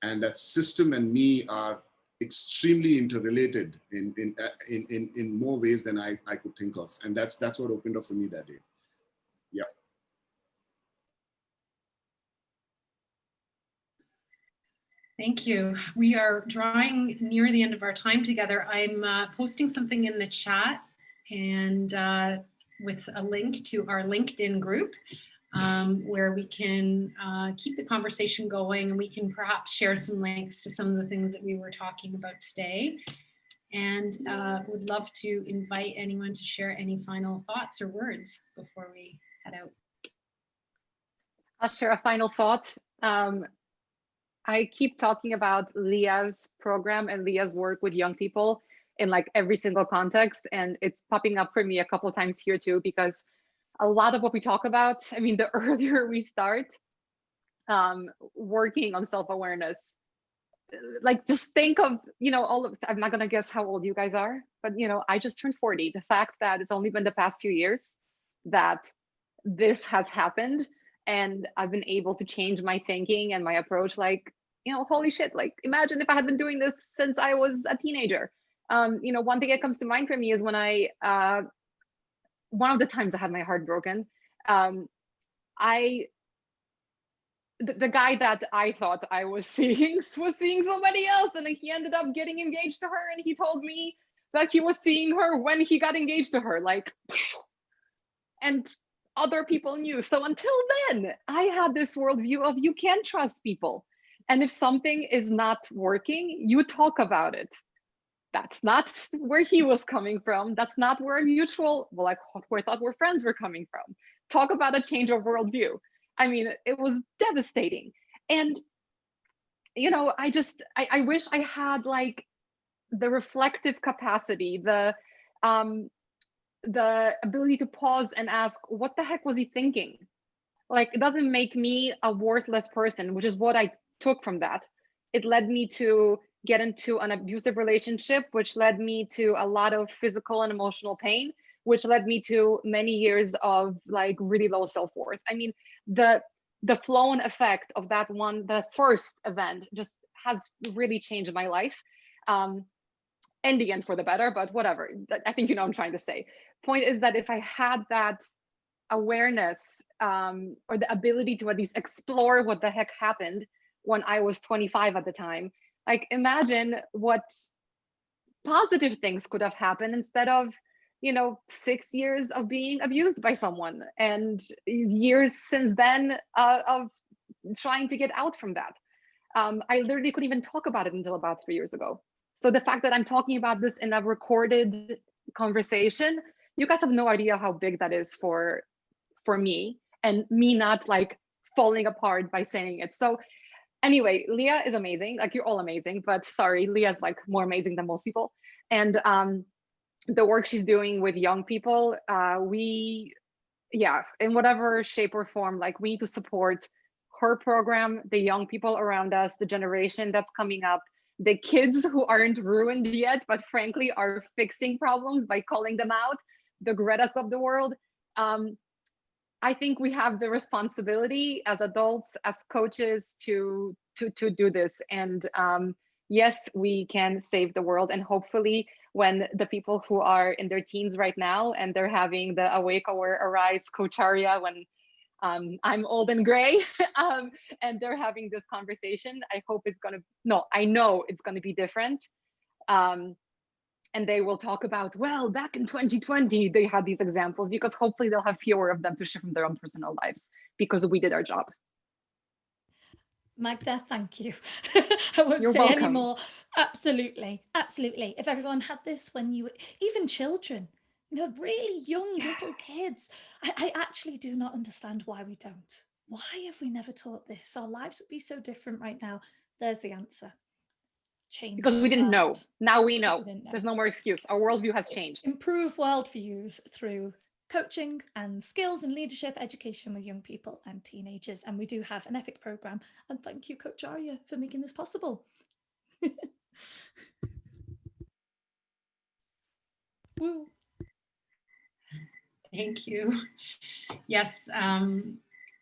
And that system and me are extremely interrelated in more ways than I could think of. And that's what opened up for me that day. Yeah. Thank you. We are drawing near the end of our time together. I'm posting something in the chat and with a link to our LinkedIn group where we can keep the conversation going, and we can perhaps share some links to some of the things that we were talking about today. And would love to invite anyone to share any final thoughts or words before we head out. I'll share a final thought. I keep talking about Leah's program and Leah's work with young people in like every single context. And it's popping up for me a couple of times here too, because a lot of what we talk about, I mean, the earlier we start working on self-awareness, like just think of, I'm not going to guess how old you guys are, but I just turned 40. The fact that it's only been the past few years that this has happened, and I've been able to change my thinking and my approach, like, holy shit, like imagine if I had been doing this since I was a teenager. One thing that comes to mind for me is when one of the times I had my heart broken, the guy that I thought I was seeing somebody else, and he ended up getting engaged to her, and he told me that he was seeing her when he got engaged to her, like, and other people knew. So until then, I had this worldview of you can't trust people. And if something is not working, you talk about it. That's not where he was coming from. That's not where we thought we're friends were coming from. Talk about a change of worldview. I mean, it was devastating. And, I wish I had like the reflective capacity, the ability to pause and ask, what the heck was he thinking? Like, it doesn't make me a worthless person, which is what I took from that. It led me to get into an abusive relationship, which led me to a lot of physical and emotional pain, which led me to many years of like really low self-worth. I mean, the flow-on effect of that one, the first event, just has really changed my life. In the end for the better, but whatever. I think I'm trying to say. Point is that if I had that awareness or the ability to at least explore what the heck happened when I was 25 at the time, like imagine what positive things could have happened instead of 6 years of being abused by someone and years since then of trying to get out from that. I literally couldn't even talk about it until about 3 years ago. So the fact that I'm talking about this in a recorded conversation, you guys have no idea how big that is for me, and me not like falling apart by saying it. So anyway, Leah is amazing. Like, you're all amazing, but sorry, Leah's like more amazing than most people. And the work she's doing with young people, in whatever shape or form, like we need to support her program, the young people around us, the generation that's coming up, the kids who aren't ruined yet, but frankly are fixing problems by calling them out, the Gretas of the world. I think we have the responsibility as adults, as coaches, to to do this. And yes, we can save the world. And hopefully when the people who are in their teens right now and they're having the Awake, Aware, Arise Kocharya, when I'm old and gray, and they're having this conversation, I hope it's gonna, no, I know it's gonna be different. And they will talk about, well, back in 2020, they had these examples, because hopefully they'll have fewer of them to share from their own personal lives, because we did our job. Magda, thank you. I won't You're say welcome. any more. Absolutely, absolutely. If everyone had this when you, even children, you know, really young little kids, I actually do not understand why we don't. Why have we never taught this? Our lives would be so different right now. There's the answer. Change. Because we didn't know. Now we know. We didn't know. There's no more excuse. Our worldview has changed. Improve worldviews through coaching and skills and leadership education with young people and teenagers. And we do have an epic program. And thank you, Coach Arya, for making this possible. Woo. Thank you. Yes,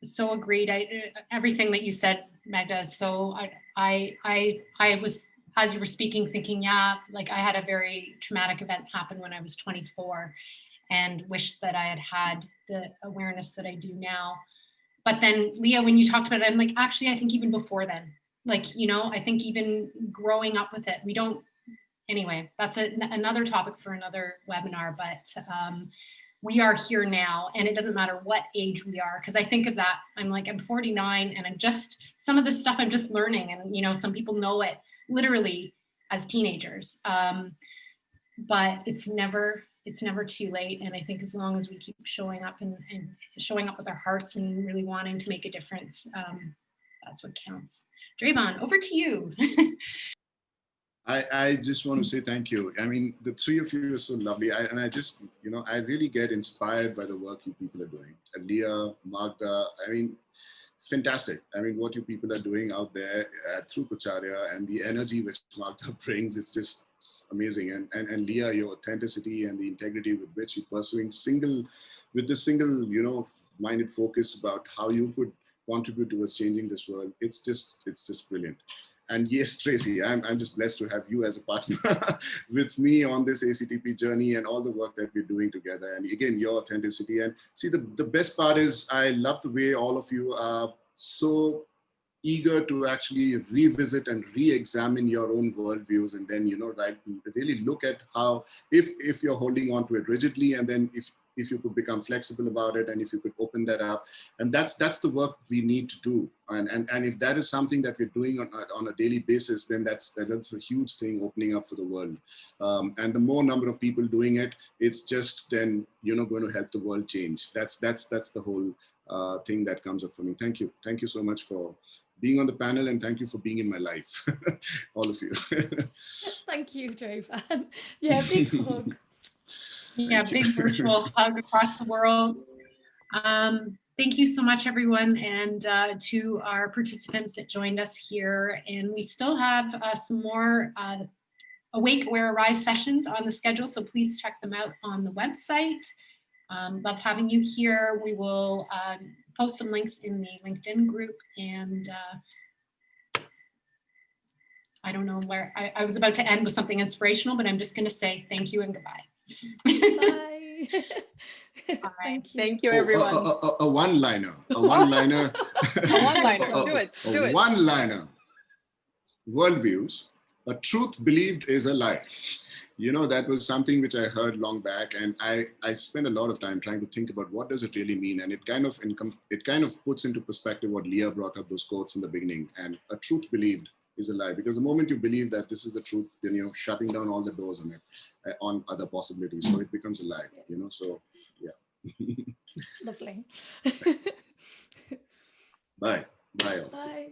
so agreed. Everything that you said, Magda. So I was, as you were speaking, thinking, yeah, like I had a very traumatic event happen when I was 24, and wish that I had had the awareness that I do now. But then, Leah, when you talked about it, I'm like, actually, I think even before then, like, you know, I think even growing up with it, we don't. Anyway, that's another topic for another webinar. But we are here now, and it doesn't matter what age we are, because I think of that, I'm like, I'm 49, and I'm just, some of this stuff I'm just learning, and you know, some people know it literally as teenagers, but it's never too late. And I think as long as we keep showing up and showing up with our hearts and really wanting to make a difference, that's what counts. Dreyvan, over to you. I just want to say thank you. I mean, the three of you are so lovely. And I just, you know, I really get inspired by the work you people are doing. Leah, Magda, I mean, fantastic. I mean, what you people are doing out there through Kocharya, and the energy which Magda brings, it's just amazing. And Leah, your authenticity and the integrity with which you're pursuing with this single, you know, minded focus about how you could contribute towards changing this world. It's just brilliant. And yes, Tracy, I'm just blessed to have you as a partner with me on this ACTP journey and all the work that we're doing together. And again, your authenticity. And see, the best part is I love the way all of you are so eager to actually revisit and re-examine your own worldviews, and then, you know, right, really look at how, if you're holding on to it rigidly, and then if you could become flexible about it, and if you could open that up. And that's the work we need to do. And if that is something that we're doing on a daily basis, then that's a huge thing opening up for the world. And the more number of people doing it, it's just then, you know, going to help the world change. That's the whole thing that comes up for me. Thank you. Thank you so much for being on the panel, and thank you for being in my life, all of you. Thank you, Dreyvan. Yeah, big hug. Yeah, big virtual hug across the world. Thank you so much, everyone, and to our participants that joined us here. And we still have some more Awake, Aware, Arise sessions on the schedule, so please check them out on the website. Love having you here. We will post some links in the LinkedIn group, and I don't know where, I was about to end with something inspirational, but I'm just going to say thank you and goodbye. Bye. Thank you. Thank you, everyone. A one-liner. A one-liner. A one-liner. Do it. Do it. One-liner. Worldviews. A truth believed is a lie. You know, that was something which I heard long back, and I spent a lot of time trying to think about what does it really mean, and it kind of puts into perspective what Leah brought up, those quotes in the beginning. And a truth believed is a lie, because the moment you believe that this is the truth, then you're shutting down all the doors on it, on other possibilities. So it becomes a lie. You know, so yeah. Lovely. Bye. Bye. Bye.